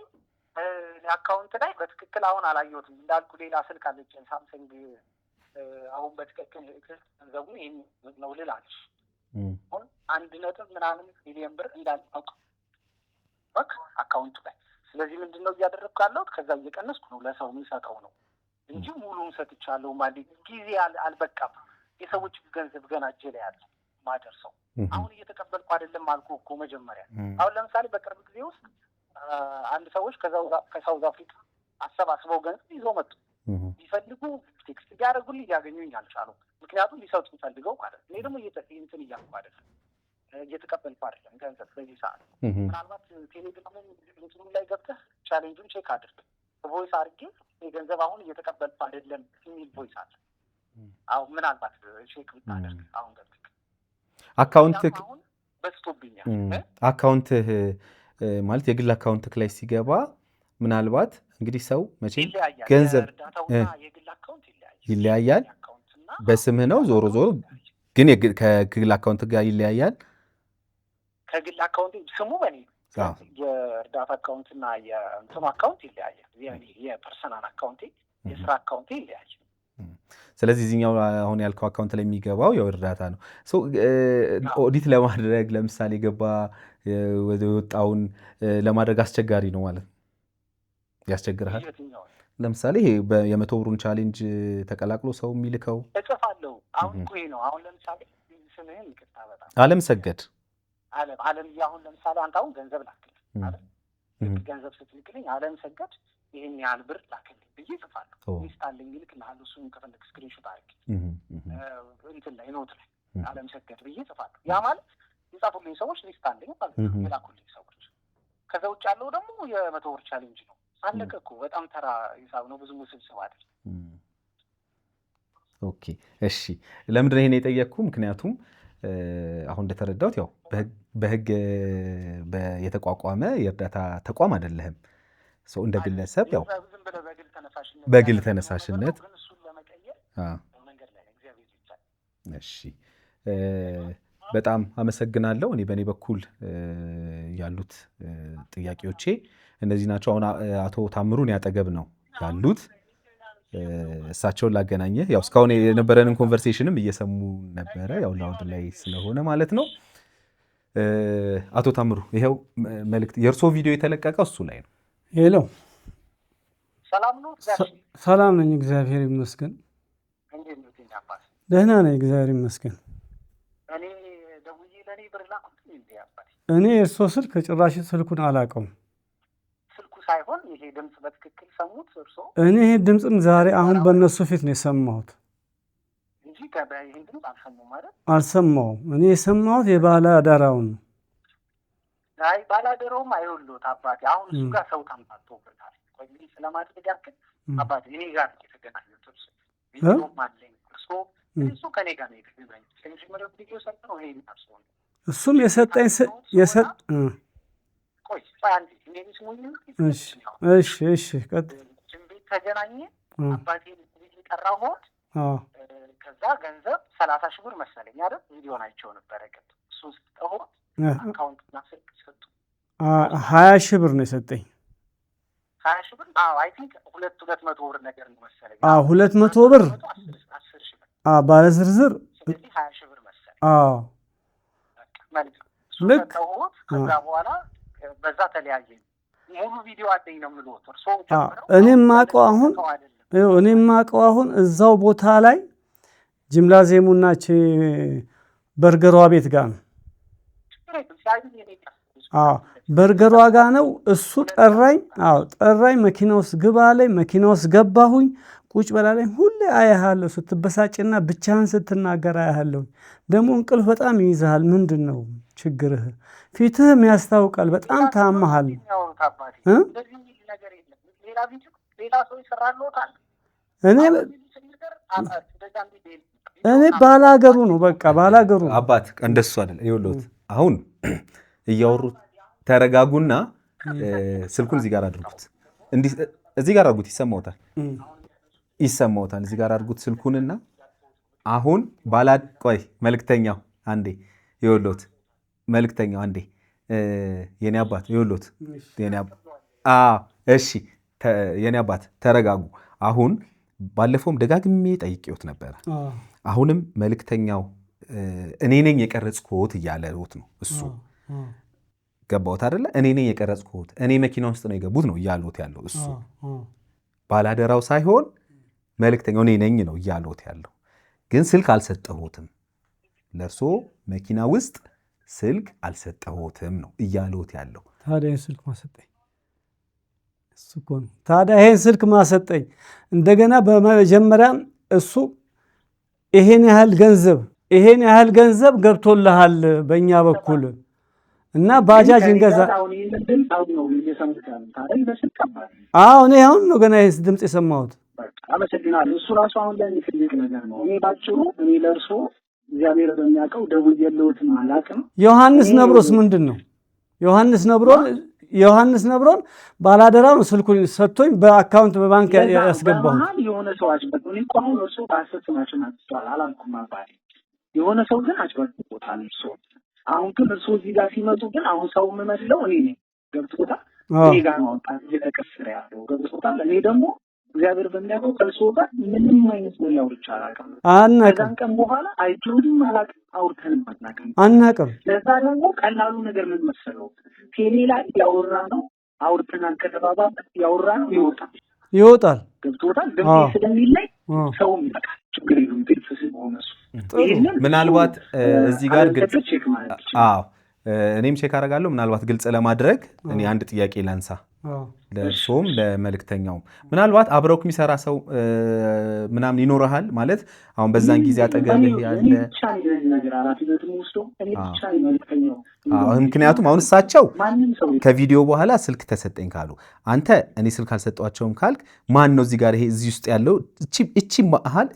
አካውንት ላይ በትክክል አሁን አላየሁትም እንዳልኩ ሌላ ስልክ አለችኝ ሳምሰንግ። አሁን በትክክል ገንዘቡ ይሄን ነው ልላች አሁን 1 ሚሊዮን ብር እንዳልኩ በቃ አካውንቱ ላይ። ስለዚህ ምንድነው እያደረግኩ ያለሁት ከዛ እየቀነስኩ ነው ለሰው የሚሰጠው ነው እንጂ ሙሉውን ሰጥቻለሁ ማለት ጊዜ አልበቃም። የሰዎች ገንዘብ ገና እጄ ላይ ያለ ማደርሰው አሁን እየተቀበልኩ አይደለም አልኩ እኮ መጀመሪያ። አሁን ለምሳሌ በቅርብ ጊዜ ውስጥ አንድ ሰዎች ከሳውዝ አፍሪካ አሰባስበው ገንዘብ ይዘው መጡ። ቢፈልጉ ቴክስት ቢያደርጉልኝ ሊያገኙኝ አልቻሉም። ምክንያቱም ሊሰጡ ፈልገው ማለት ነው። እኔ ደግሞ እንትን እያልኩ አይደለም እየተቀበልኩ አይደለም ገንዘብ በዚህ ሰዓት። ምናልባት ቴሌግራም እንትኑም ላይ ገብተህ ቻሌንጁን ቼክ አድርግ። ቮይስ አድርጌ ገንዘብ አሁን እየተቀበልኩ አይደለም የሚል ቮይስ አለ። አሁን ምናልባት ቼክ ብታደርግ አሁን ገብተህ አካውንትህ በስቶብኛል። አካውንትህ ማለት የግል አካውንትህ ላይ ሲገባ ምናልባት እንግዲህ ሰው መቼም ገንዘብ የግል አካውንት ይለያያል። በስምህ ነው ዞሮ ግን ከግል አካውንት ጋር ይለያያል። ከግል አካውንት ስሙ በኔ የእርዳታ አካውንት እና የእንትኑ አካውንት ይለያያል። የፐርሰናል አካውንቴ የስራ አካውንቴ ይለያያል። ስለዚህ እዚህኛው አሁን ያልከው አካውንት ላይ የሚገባው ያው እርዳታ ነው። ኦዲት ለማድረግ ለምሳሌ ገባ ወጣውን ለማድረግ አስቸጋሪ ነው ማለት ነው። ያስቸግርሃል። ለምሳሌ ይሄ የ100 ብሩን ቻሌንጅ ተቀላቅሎ ሰው የሚልከው እጽፋለሁ። አሁን እኮ ነው። አሁን ለምሳሌ ስምህን ይቅርታ በጣም አለም ሰገድ አለም አሁን ለምሳሌ አንተ አሁን ገንዘብ ላክልኝ አይደል? ገንዘብ ስትልክልኝ አለም ሰገድ ይሄን ያህል ብር ላክልኝ ብዬ እጽፋለሁ። ሊስት አለኝ ይልክልሃል። እሱን ከፈለክ ስክሪንሾት አድርግ እንትን ላይ ኖት ላይ አለም ሰገድ ብዬ እጽፋለሁ። ያ ማለት የጻፉልኝ ሰዎች ሊስት አለኝ ማለት ነው፣ የላኩልኝ ሰዎች። ከዛ ውጭ ያለው ደግሞ የ100 ብር ቻሌንጅ ነው። አለቀ እኮ። በጣም ተራ ሂሳብ ነው፣ ብዙ ውስብስብ አይደል። ኦኬ እሺ። ለምንድን ነው ይሄን የጠየቅኩ? ምክንያቱም አሁን እንደተረዳሁት ያው በህግ የተቋቋመ የእርዳታ ተቋም አይደለህም። ሰው እንደ ግለሰብ ያው በግል ተነሳሽነት እሺ። በጣም አመሰግናለሁ። እኔ በእኔ በኩል ያሉት ጥያቄዎቼ እነዚህ ናቸው። አሁን አቶ ታምሩን ያጠገብ ነው ያሉት። እሳቸውን ላገናኘ ያው እስካሁን የነበረንን ኮንቨርሴሽንም እየሰሙ ነበረ፣ ያው ላውድ ላይ ስለሆነ ማለት ነው። አቶ ታምሩ ይሄው መልእክት የእርሶ ቪዲዮ የተለቀቀው እሱ ላይ ነው። ሄሎ፣ ሰላም ነው? ሰላም ነኝ፣ እግዚአብሔር ይመስገን። ደህና ነኝ፣ እግዚአብሔር ይመስገን። እኔ የእርሶ ስልክ ጭራሽ ስልኩን አላውቀውም። ሳይሆን ይሄ ድምጽ በትክክል ሰሙት እርሶ? እኔ ይሄ ድምጽም ዛሬ አሁን በእነሱ ፊት ነው የሰማሁት እንጂ ይሄን ድምጽ አልሰማሁም ማለት አልሰማሁም። እኔ የሰማሁት የባለ አደራውን ነው። አይ ባለ አደራውም አይወሉት አባቴ። አሁን እሱ ጋር ሰው ታምጣቶበታል። ቆይ ምን ስለማድረግ ያክል አባቴ እኔ ጋር የተገናኙት እርሶ ቪዲዮ ማለኝ እርሶ ከኔ ጋር ነው የተገናኙት። ከመጀመሪያው ቪዲዮ ሰርተው ይሄ እርሶ ነው እሱም የሰጠኝ ቆይ አንዴ እኔ ስሙኝ። እሺ ቀጥ ተገናኘ አባቴን ጠራሁት። ከዛ ገንዘብ 30 ሺህ ብር መሰለኝ አይደል? ቪዲዮን አይቼው ነበረ። ቀጥ 3 ጠሆት አካውንት እና ስልክ ሰጡ። 20 ሺህ ብር ነው የሰጠኝ። 20 ሺህ ብር? አዎ አይ ቲንክ 200 ብር ነገር ነው መሰለኝ። 200 ብር 10 ሺህ ብር ባለ ዝርዝር 20 ሺህ ብር መሰለኝ። ማለት ልክ ከዛ በኋላ በዛ ተለያየ። ሙሉ ቪዲዮ አለኝ ነው የምልዎት። እርሶ እኔም ማቀው አሁን እዛው ቦታ ላይ ጅምላ ዜሙናች በርገሯ ቤት ጋር ነው። በርገሯ ጋር ነው። እሱ ጠራኝ። ጠራኝ። መኪና ውስጥ ግባ ላይ መኪና ውስጥ ገባሁኝ። ቁጭ በላለኝ። ሁሌ አያሃለሁ ስትበሳጭና ብቻህን ስትናገር አያሃለሁ። ደግሞ እንቅልፍ በጣም ይይዝሃል። ምንድን ነው ችግርህ? ፊትህም ያስታውቃል። በጣም ታመሃል። እኔ ባላገሩ ነው በቃ ባላገሩ ነው። አባት እንደሱ አይደል። ይኸውልዎት አሁን እያወሩት ተረጋጉና ስልኩን እዚህ ጋር አድርጉት። እዚህ ጋር አድርጉት፣ ይሰማዎታል። እዚህ ጋር አድርጉት ስልኩንና አሁን ቆይ መልክተኛው አንዴ ይኸውልዎት፣ መልክተኛው አንዴ የኔ አባት ይኸውልዎት፣ እሺ የኔ አባት ተረጋጉ። አሁን ባለፈውም ደጋግሜ ጠይቄዎት ነበረ። አሁንም መልክተኛው እኔ ነኝ የቀረጽኩት እያለዎት ነው እሱ። ገባዎት አይደለ? እኔ ነኝ የቀረጽኩት፣ እኔ መኪና ውስጥ ነው የገቡት ነው እያለዎት ያለው እሱ። ባላደራው ሳይሆን መልክተኛው እኔ ነኝ ነው እያለዎት ያለው። ግን ስልክ አልሰጠሁትም፣ ለእርሶ መኪና ውስጥ ስልክ አልሰጠሁትም ነው እያለዎት ያለው። ታዲያ ይህን ስልክ ማሰጠኝ እሱ እኮ ነው። ታዲያ ይህን ስልክ ማሰጠኝ እንደገና በመጀመሪያ እሱ ይሄን ያህል ገንዘብ ገብቶልሃል በእኛ በኩል እና ባጃጅ እንገዛ። እኔ አሁን ነው ገና ይህን ድምፅ የሰማሁት። አመሰግናለሁ። እሱ ራሱ አሁን ላይ ትልቅ ነገር ነው። እኔ ባጭሩ እኔ ለእርሶ እግዚአብሔር በሚያውቀው ደውዬልዎትም አላውቅም። ዮሐንስ ነብሮስ ምንድን ነው? ዮሐንስ ነብሮን ባላደራው ነው ስልኩን ሰጥቶኝ በአካውንት በባንክ ያስገባሁት። የሆነ ሰው አጭበርብሮ እኔ እኮ አሁን እርሶ በሐሰት ስማችን አጥቷል አላልኩም አባቴ። የሆነ ሰው ግን አጭበርብሮታል እርሶ። አሁን ግን እርሶ እዚህ ጋር ሲመጡ ግን አሁን ሰው የምመስለው እኔ ነኝ። ገብቶታል? እኔ ጋር ነው ወጣ እየተቀሰረ ያለው። ገብቶታል? እኔ ደግሞ እግዚአብሔር በሚያውቀው ከእርሶ ጋር ምንም አይነት ወሬ አውርቼ አላውቅም። ከዛን ቀን በኋላ አይጆንም አላውቅም፣ አውርተንም አናውቅም። ለዛ ደግሞ ቀላሉ ነገር ምን መሰለው? ቴሌ ላይ ያወራ ነው አውርተናል ከተባባል ያወራ ነው ይወጣል። ገብቶታል? ድምጤ ስለሚለይ ሰውም ይበቃል። ችግር የለም። ግልጽ ስለሆነ ምናልባት እዚህ ጋር ግልጽ እኔም ቼክ አደርጋለሁ። ምናልባት ግልጽ ለማድረግ እኔ አንድ ጥያቄ ላንሳ፣ ለእርሶም ለመልክተኛውም። ምናልባት አብረውክ የሚሰራ ሰው ምናምን ይኖርሃል ማለት አሁን በዛን ጊዜ አጠገብህ ያለ? ምክንያቱም አሁን እሳቸው ከቪዲዮ በኋላ ስልክ ተሰጠኝ ካሉ፣ አንተ እኔ ስልክ አልሰጧቸውም ካልክ ማን ነው እዚህ ጋር ይሄ እዚህ ውስጥ ያለው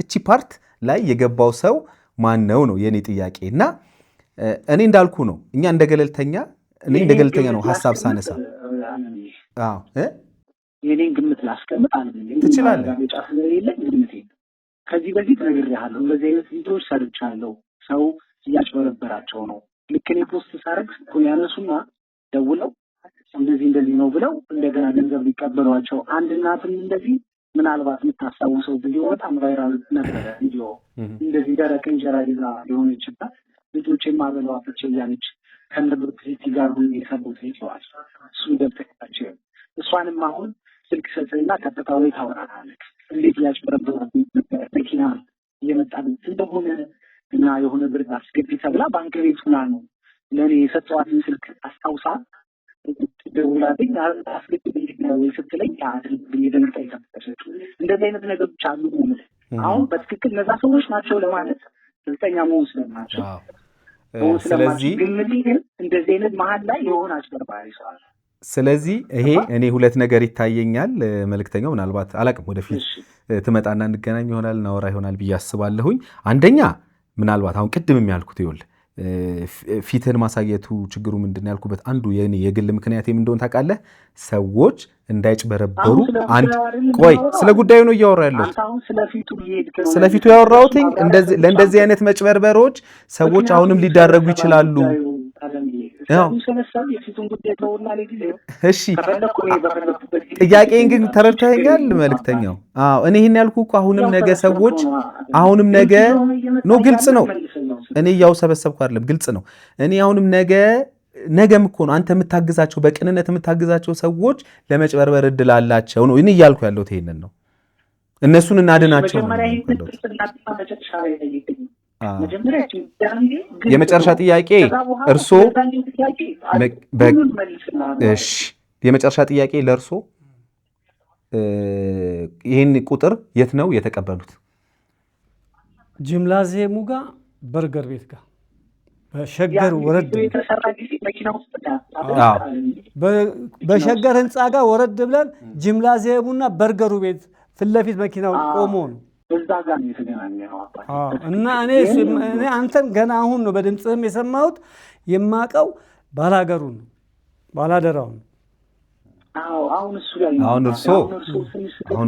እቺ ፓርት ላይ የገባው ሰው ማን ነው ነው የኔ ጥያቄ። እና እኔ እንዳልኩ ነው እኛ እንደ ገለልተኛ ነው ሀሳብ ሳነሳ የኔን ግምት ላስቀምጥ ትችላለህ። ከዚህ በፊት ነግሬሃለሁ። እንደዚህ አይነት ቪዲዮዎች ሰርቻለሁ። ሰው እያጭበረበራቸው ነው። ልክ እኔ ፖስት ሳረግ ስልኩን ያነሱና ደውለው እንደዚህ ነው ብለው እንደገና ገንዘብ ሊቀበሏቸው። አንድ እናትም እንደዚህ ምናልባት የምታስታውሰው ቪዲዮ በጣም ቫይራል ነበረ። ቪዲዮ እንደዚህ ደረቅ እንጀራ ይዛ የሆነችበት ልጆች የማበሏቸው እያለች ከነብርት ጋር የሰሩት ይተዋል። እሱ ደብተካቸው እሷንም አሁን ስልክ ሰጥና ቀጥታ ወይ ታወራናለች። እንዴት ያጭበረበሩ መኪና እየመጣበት እንደሆነ እና የሆነ ብር አስገቢ ተብላ ባንክ ቤት ሆና ነው ለእኔ የሰጠዋትን ስልክ አስታውሳ ደውላልኝ አስገቢ ወይ ስትለኝ የደንጣ ይከፍተሰጡ። እንደዚህ አይነት ነገሮች አሉ። አሁን በትክክል እነዛ ሰዎች ናቸው ለማለት እርግጠኛ መሆን ስለማቸው ስለዚህ እንደዚህ አይነት መሀል ላይ የሆነ አጭበርባሪ ሰው አለ። ስለዚህ ይሄ እኔ ሁለት ነገር ይታየኛል። መልክተኛው ምናልባት አላቅም ወደፊት ትመጣና እንገናኝ ይሆናል እናወራ ይሆናል ብዬ አስባለሁኝ። አንደኛ ምናልባት አሁን ቅድም የሚያልኩት ይኸውልህ ፊትህን ማሳየቱ ችግሩ ምንድን ነው ያልኩበት አንዱ የኔ የግል ምክንያት ምን እንደሆነ ታውቃለህ? ሰዎች እንዳይጭበረበሩ ቆይ ስለ ጉዳዩ ነው እያወራ ያለሁት። ስለ ፊቱ ያወራሁትኝ ለእንደዚህ አይነት መጭበርበሮች ሰዎች አሁንም ሊዳረጉ ይችላሉ። እሺ ጥያቄን ግን ተረድተኸኛል መልክተኛው? እኔ ይህን ያልኩህ እኮ አሁንም ነገ ነው። ግልጽ ነው። እኔ ያው ሰበሰብኩ አይደለም፣ ግልጽ ነው። እኔ አሁንም ነገም እኮ ነው አንተ የምታግዛቸው በቅንነት የምታግዛቸው ሰዎች ለመጭበርበር እድል አላቸው ነው እኔ እያልኩ ያለሁት። ይሄንን ነው እነሱን እናድናቸው ነው። የመጨረሻ ጥያቄ እርሶ የመጨረሻ ጥያቄ ለእርሶ ይህን ቁጥር የት ነው የተቀበሉት? ጅምላዜሙ ጋር በርገር ቤት ጋር በሸገር ወረድ በሸገር ህንፃ ጋር ወረድ ብለን ጅምላዜሙና በርገሩ ቤት ፊት ለፊት መኪናው ቆሞ ነው እና እኔ አንተን ገና አሁን ነው በድምፅህም የሰማሁት። የማውቀው ባላገሩ ነው ባላደራው ነው። አሁን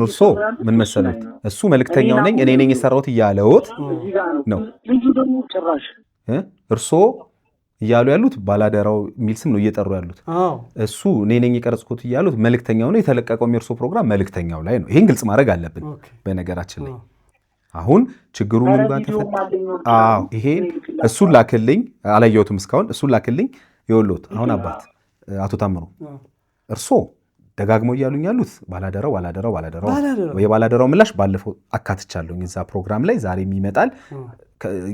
እርሶ ምን መሰሉት እሱ መልእክተኛው ነኝ እኔ ነኝ የሰራሁት እያለውት ነው ልጁ ደግሞ ጭራሽ እርሶ እያሉ ያሉት ባላደራው የሚል ስም ነው እየጠሩ ያሉት እሱ እኔ ነኝ የቀረጽኩት እያሉት መልእክተኛው ነው የተለቀቀው የእርሶ ፕሮግራም መልእክተኛው ላይ ነው ይሄን ግልጽ ማድረግ አለብን በነገራችን ላይ አሁን ችግሩ ምን ጋር ይሄ እሱን ላክልኝ አላየሁትም እስካሁን እሱን ላክልኝ ይወሎት አሁን አባት አቶ ታምሩ እርሶ ደጋግመው እያሉኝ ያሉት ባላደራው የባላደራው ምላሽ ባለፈው አካትቻለሁኝ እዛ ፕሮግራም ላይ ዛሬም ይመጣል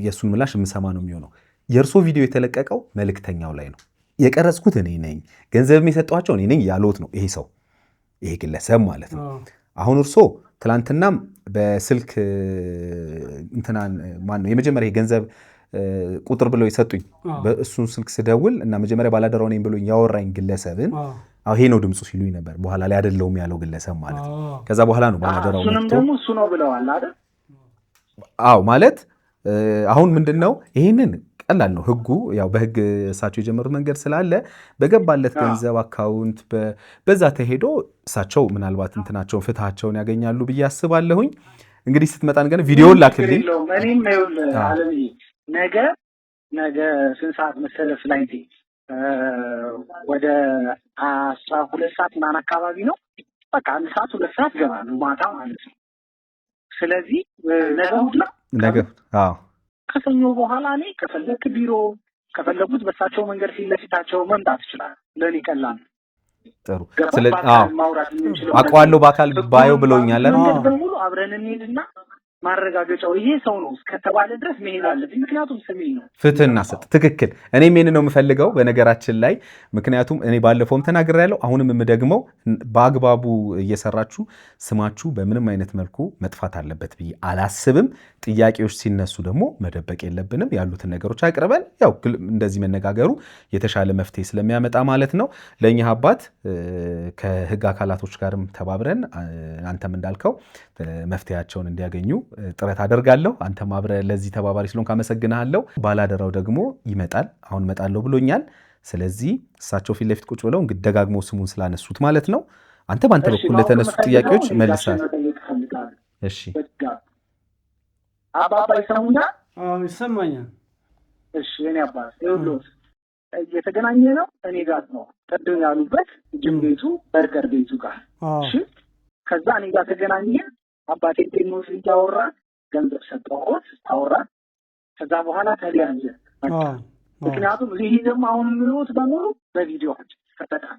የሱን ምላሽ የምሰማ ነው የሚሆነው የእርሶ ቪዲዮ የተለቀቀው መልእክተኛው ላይ ነው የቀረጽኩት እኔ ነኝ ገንዘብ የሰጠኋቸው እኔ ነኝ ያሉት ነው ይሄ ግለሰብ ማለት ነው አሁን እርሶ ትላንትናም በስልክ እንትናን ማን ነው የመጀመሪያ ገንዘብ ቁጥር ብለው ይሰጡኝ በእሱን ስልክ ስደውል እና መጀመሪያ ባላደራው ነኝ ብሎኝ ያወራኝ ግለሰብን ይሄ ነው ድምጹ ሲሉኝ ነበር በኋላ ላይ አይደለም ያለው ግለሰብ ማለት ነው ከዛ በኋላ ነው ባላደራው እሱንም ደግሞ እሱ ነው ብለዋል አይደል ማለት አሁን ምንድነው ይሄንን ቀላል ነው ህጉ ያው በህግ እሳቸው የጀመሩት መንገድ ስላለ በገባለት ገንዘብ አካውንት በዛ ተሄዶ እሳቸው ምናልባት እንትናቸውን ፍትሃቸውን ያገኛሉ ብዬ አስባለሁኝ እንግዲህ ስትመጣን ገና ቪዲዮውን ላክልኝ እኔም ነው አለምዬ ነገ ስንት ሰዓት መሰለህ ፍላይት ወደ 12 ሰዓት ማን አካባቢ ነው በቃ 1 ሰዓት 2 ሰዓት ገባሉ ማታ ማለት ነው ስለዚህ ነገ ከሰኞ በኋላ እኔ ከፈለክ ቢሮ ከፈለኩት በሳቸው መንገድ ሲለፊታቸው መምጣት ይችላል ለኔ ቀላል ጥሩ ስለዚህ አቋለው በአካል ባየው ብለውኛል አይደል በሙሉ አብረን እንሄድና ማረጋገጫው ይሄ ሰው ነው ከተባለ ድረስ መሄድ አለብኝ ምክንያቱም ስሜ ነው ፍትህና ሰጥ ትክክል እኔም ይሄን ነው የምፈልገው በነገራችን ላይ ምክንያቱም እኔ ባለፈውም ተናግሬያለሁ አሁንም የምደግመው በአግባቡ እየሰራችሁ ስማችሁ በምንም አይነት መልኩ መጥፋት አለበት ብዬ አላስብም ጥያቄዎች ሲነሱ ደግሞ መደበቅ የለብንም ያሉትን ነገሮች አቅርበን ያው እንደዚህ መነጋገሩ የተሻለ መፍትሄ ስለሚያመጣ ማለት ነው ለኛ አባት ከህግ አካላቶች ጋርም ተባብረን አንተም እንዳልከው መፍትሄያቸውን እንዲያገኙ ጥረት አደርጋለሁ አንተም አብረ ለዚህ ተባባሪ ስለሆንክ አመሰግናለሁ ባላደራው ደግሞ ይመጣል አሁን መጣለው ብሎኛል ስለዚህ እሳቸው ፊት ለፊት ቁጭ ብለው እንግዲህ ደጋግሞ ስሙን ስላነሱት ማለት ነው አንተ ባንተ በኩል ለተነሱት ጥያቄዎች መልሳል እሺ አባባ ይሰሙኛ ይሰማኛል እሺ እኔ አባባ ይኸውልህ እየተገናኘ ነው እኔ ጋር ነው ቀደም ያሉበት ጅም ቤቱ በርገር ቤቱ ጋር እሺ ከዛ እኔ ጋር ተገናኘ አባቴ ቴክኖስ ያወራ ገንዘብ ሰጠሁት አወራ ከዛ በኋላ ተለያየ ምክንያቱም ይሄ ደግሞ አሁን ምንወት በሙሉ በቪዲዮ ተፈታል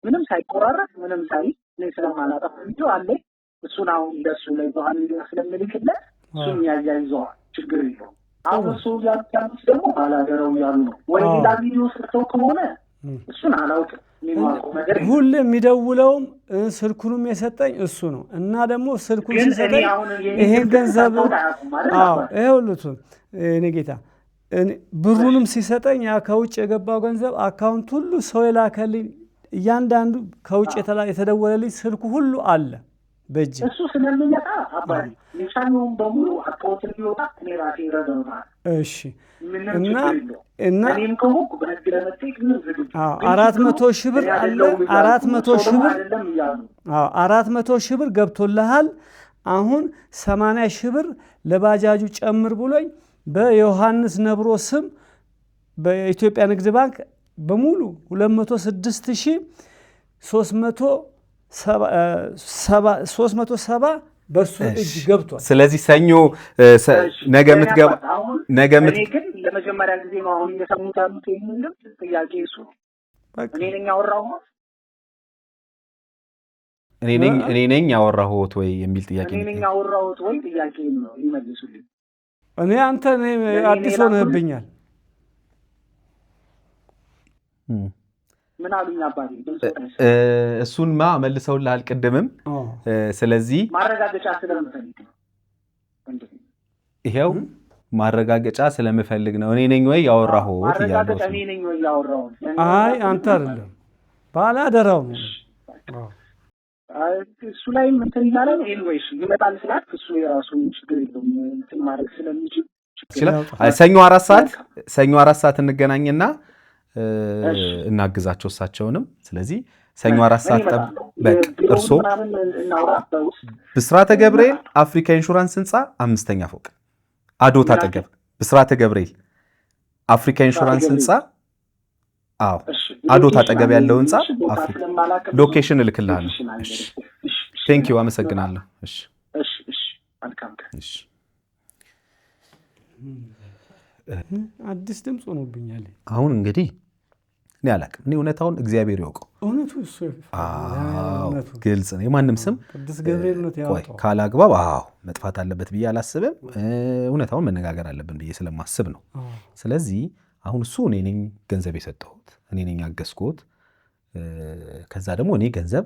ምንም ሳይቆራረጥ ምንም ሳይ እኔ ስለማላጠፋ ቪዲዮ አለ እሱን አሁን እንደሱ ላይ በኋላ ስለምልክለት እሱን ያያይዘው ችግር የለውም አሁን እሱ ያጣምስ ደግሞ ባላደራው ያሉ ነው ወይ ሌላ ቪዲዮ ሰርተው ከሆነ እሱን አላውቅም ሁሌ የሚደውለውም ስልኩንም የሰጠኝ እሱ ነው እና ደግሞ ስልኩን ሲሰጠኝ ይሄን ገንዘብ ይኸውልህ እኔ ጌታ ብሩንም ሲሰጠኝ ያ ከውጭ የገባው ገንዘብ አካውንት ሁሉ ሰው የላከልኝ እያንዳንዱ ከውጭ የተደወለልኝ ስልኩ ሁሉ አለ በእጅ እሱ ስለሚመጣ አባሪ ለቻኑም በሙሉ አካውንት ሊወጣ እኔ ራሴ ረዳውታል እሺ እና እኔም ከሆንኩ በህግ ለመጠየቅ ምን ዝግጁ 400 ሺህ ብር አለ 400 ሺህ ብር 400 ሺህ ብር ገብቶልሃል አሁን 80 ሺህ ብር ለባጃጁ ጨምር ብሎኝ በዮሐንስ ነብሮ ስም በኢትዮጵያ ንግድ ባንክ በሙሉ 206,370 በሱ እጅ ገብቷል ስለዚህ ሰኞ ነገ ምትገባ እኔ ግን ለመጀመሪያ ጊዜ ነው አሁን እየሰሙት ያሉት ይሄንን ጥያቄ እሱ እኔ ነኝ ያወራሁት እኔ ነኝ ያወራሁት ወይ የሚል ጥያቄ እኔ ነኝ ያወራሁት ወይ ጥያቄ ነው ይመልሱልኝ እኔ አንተ አዲስ ሆነህብኛል ምን አሉኝ አባቴ እሱንማ መልሰውልሃል ቅድምም ስለዚህ ማረጋገጫ ስለምፈልግ ነው ይሄው ማረጋገጫ ስለምፈልግ ነው እኔ ነኝ ወይ ያወራሁት ማረጋገጫ እኔ ነኝ ወይ ያወራሁት አይ አንተ አይደለም ባላደራው ነው እሱ ላይ እንትን ይላል ኤኒዌይስ ይመጣል ስላት እሱ የራሱ ችግር የለውም እንትን ማድረግ ስለሚችል ሰኞ 4 ሰዓት እንገናኝና እናግዛቸው እሳቸውንም ስለዚህ ሰኞ 4 ሰዓት በቃ እርሶ ብስራተ ገብርኤል አፍሪካ ኢንሹራንስ ህንፃ 5ኛ ፎቅ አዶት አጠገብ ብስራተ ገብርኤል አፍሪካ ኢንሹራንስ ህንፃ አዶት አጠገብ ያለው ህንፃ አፍሪካ ሎኬሽን እልክልሃለሁ። ቴንክ ዩ አመሰግናለሁ። እሺ አዲስ ድምፅ ሆኖብኛል። አሁን እንግዲህ እኔ አላቅም። እኔ እውነታውን እግዚአብሔር ያውቀው። እውነቱ እሱ ግልጽ ነው። የማንም ስም ቅዱስ ገብርኤል ነው ያወጣው። ካላግባብ መጥፋት አለበት ብዬ አላስብም። እውነታውን መነጋገር አለብን ብዬ ስለማስብ ነው። ስለዚህ አሁን እሱ እኔ ነኝ ገንዘብ የሰጠሁት፣ እኔ ነኝ ያገዝኩት። ከዛ ደግሞ እኔ ገንዘብ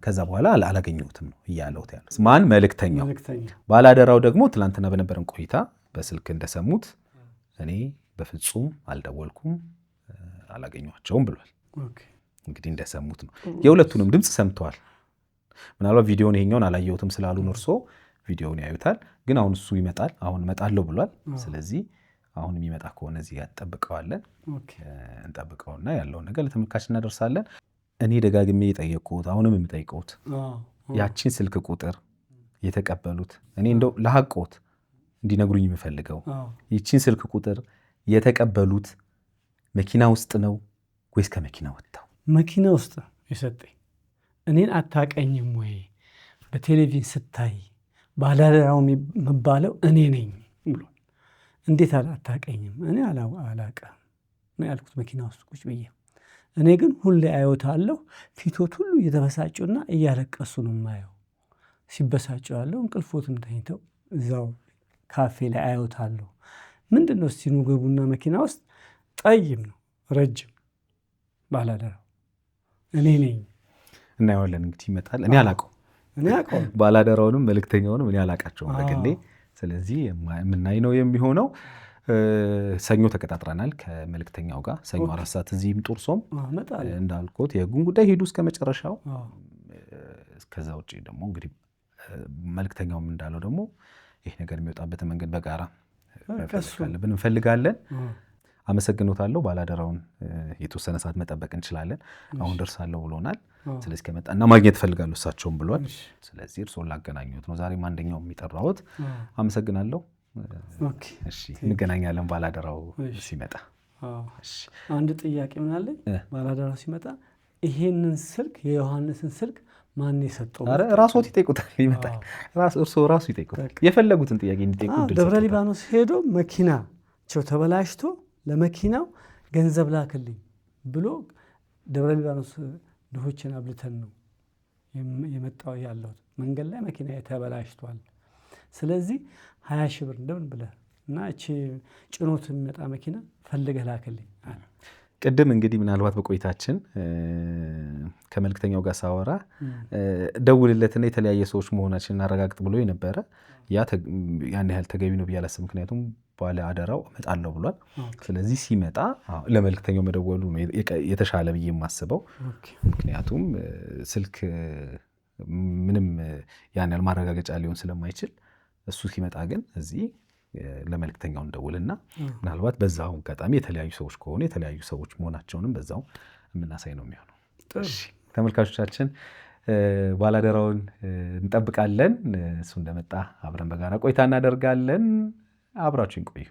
ከዛ በኋላ አላገኘሁትም ነው እያለሁት ያለው ማን መልእክተኛው። ባላደራው ደግሞ ትላንትና በነበረን ቆይታ በስልክ እንደሰሙት እኔ በፍጹም አልደወልኩም አላገኘኋቸውም ብሏል። እንግዲህ እንደሰሙት ነው። የሁለቱንም ድምፅ ሰምተዋል። ምናልባት ቪዲዮን ይሄኛውን አላየሁትም ስላሉን እርሶ ቪዲዮውን ያዩታል። ግን አሁን እሱ ይመጣል፣ አሁን እመጣለሁ ብሏል። ስለዚህ አሁን የሚመጣ ከሆነ እዚህ ጋር እንጠብቀውና ያለውን ነገር ለተመልካች እናደርሳለን። እኔ ደጋግሜ የጠየቅኩት አሁንም የምጠይቀውት ያቺን ስልክ ቁጥር የተቀበሉት እኔ እንደው ለሐቆት እንዲነግሩኝ የምፈልገው ይቺን ስልክ ቁጥር የተቀበሉት መኪና ውስጥ ነው ወይስ ከመኪና ወጥተው? መኪና ውስጥ የሰጠኝ። እኔን አታቀኝም ወይ በቴሌቪዥን ስታይ ባላደራው የሚባለው እኔ ነኝ ብሎ እንዴት አታቀኝም? እኔ አላቀም ነው ያልኩት መኪና ውስጥ ቁጭ ብዬ። እኔ ግን ሁሌ አየውታለሁ። ፊቶት ሁሉ እየተበሳጩና እያለቀሱ ነው የማየው። ሲበሳጩ ያለው እንቅልፎትም ተኝተው እዛው ካፌ ላይ አየውታለሁ። ምንድን ነው እስቲ ኑ ግቡና መኪና ውስጥ ጠይም ነው ረጅም ባላደራው እኔ ነኝ። እናየዋለን እንግዲህ ይመጣል። እኔ አላውቀውም ባላደራውንም መልእክተኛውንም እኔ አላውቃቸውም በግሌ። ስለዚህ የምናይ ነው የሚሆነው። ሰኞ ተቀጣጥረናል ከመልእክተኛው ጋር ሰኞ 4 ሰዓት እዚህ ይምጡ። እርሶም እንዳልኩት የህጉን ጉዳይ ሄዱ እስከ መጨረሻው። ከዛ ውጭ ደግሞ እንግዲህ መልእክተኛውም እንዳለው ደግሞ ይህ ነገር የሚወጣበትን መንገድ በጋራ እንፈልጋለን። አመሰግኖታለሁ። ባላደራውን የተወሰነ ሰዓት መጠበቅ እንችላለን። አሁን ደርሳለሁ ብሎናል። ስለዚህ ከመጣና ማግኘት እፈልጋለሁ እሳቸውም ብሏል። ስለዚህ እርስዎን ላገናኙት ነው ዛሬም አንደኛው የሚጠራሁት። አመሰግናለሁ። እሺ እንገናኛለን ባላደራው ሲመጣ። አንድ ጥያቄ ምን አለኝ። ባላደራው ሲመጣ ይሄንን ስልክ የዮሐንስን ስልክ ማን የሰጠው? አረ ራስዎት ይጠይቁታል። ይመጣል እርስዎ ራሱ ይጠይቁታል። የፈለጉትን ጥያቄ እንዲጠይቁ ደብረ ሊባኖስ ሄዶ መኪናቸው ተበላሽቶ ለመኪናው ገንዘብ ላክልኝ ብሎ ደብረ ሊባኖስ ድሆችን አብልተን ነው የመጣው ያለሁት። መንገድ ላይ መኪና ተበላሽቷል። ስለዚህ 20 ሺህ ብር እንደምን ብለህ እና እቺ ጭኖት የሚመጣ መኪና ፈልገህ ላክልኝ። ቅድም እንግዲህ ምናልባት በቆይታችን ከመልእክተኛው ጋር ሳወራ ደውልለትና የተለያየ ሰዎች መሆናችን እናረጋግጥ ብሎ የነበረ ያን ያህል ተገቢ ነው ብዬ አላስብም። ምክንያቱም ባለ አደራው እመጣለሁ ብሏል። ስለዚህ ሲመጣ ለመልእክተኛው መደወሉ ነው የተሻለ ብዬ የማስበው። ምክንያቱም ስልክ ምንም ያን ያህል ማረጋገጫ ሊሆን ስለማይችል እሱ ሲመጣ ግን እዚህ ለመልእክተኛው እንደውልና ምናልባት በዛው አጋጣሚ የተለያዩ ሰዎች ከሆኑ የተለያዩ ሰዎች መሆናቸውንም በዛው የምናሳይ ነው የሚሆነው። ተመልካቾቻችን ባላደራውን እንጠብቃለን። እሱ እንደመጣ አብረን በጋራ ቆይታ እናደርጋለን። አብራችሁን ቆዩ።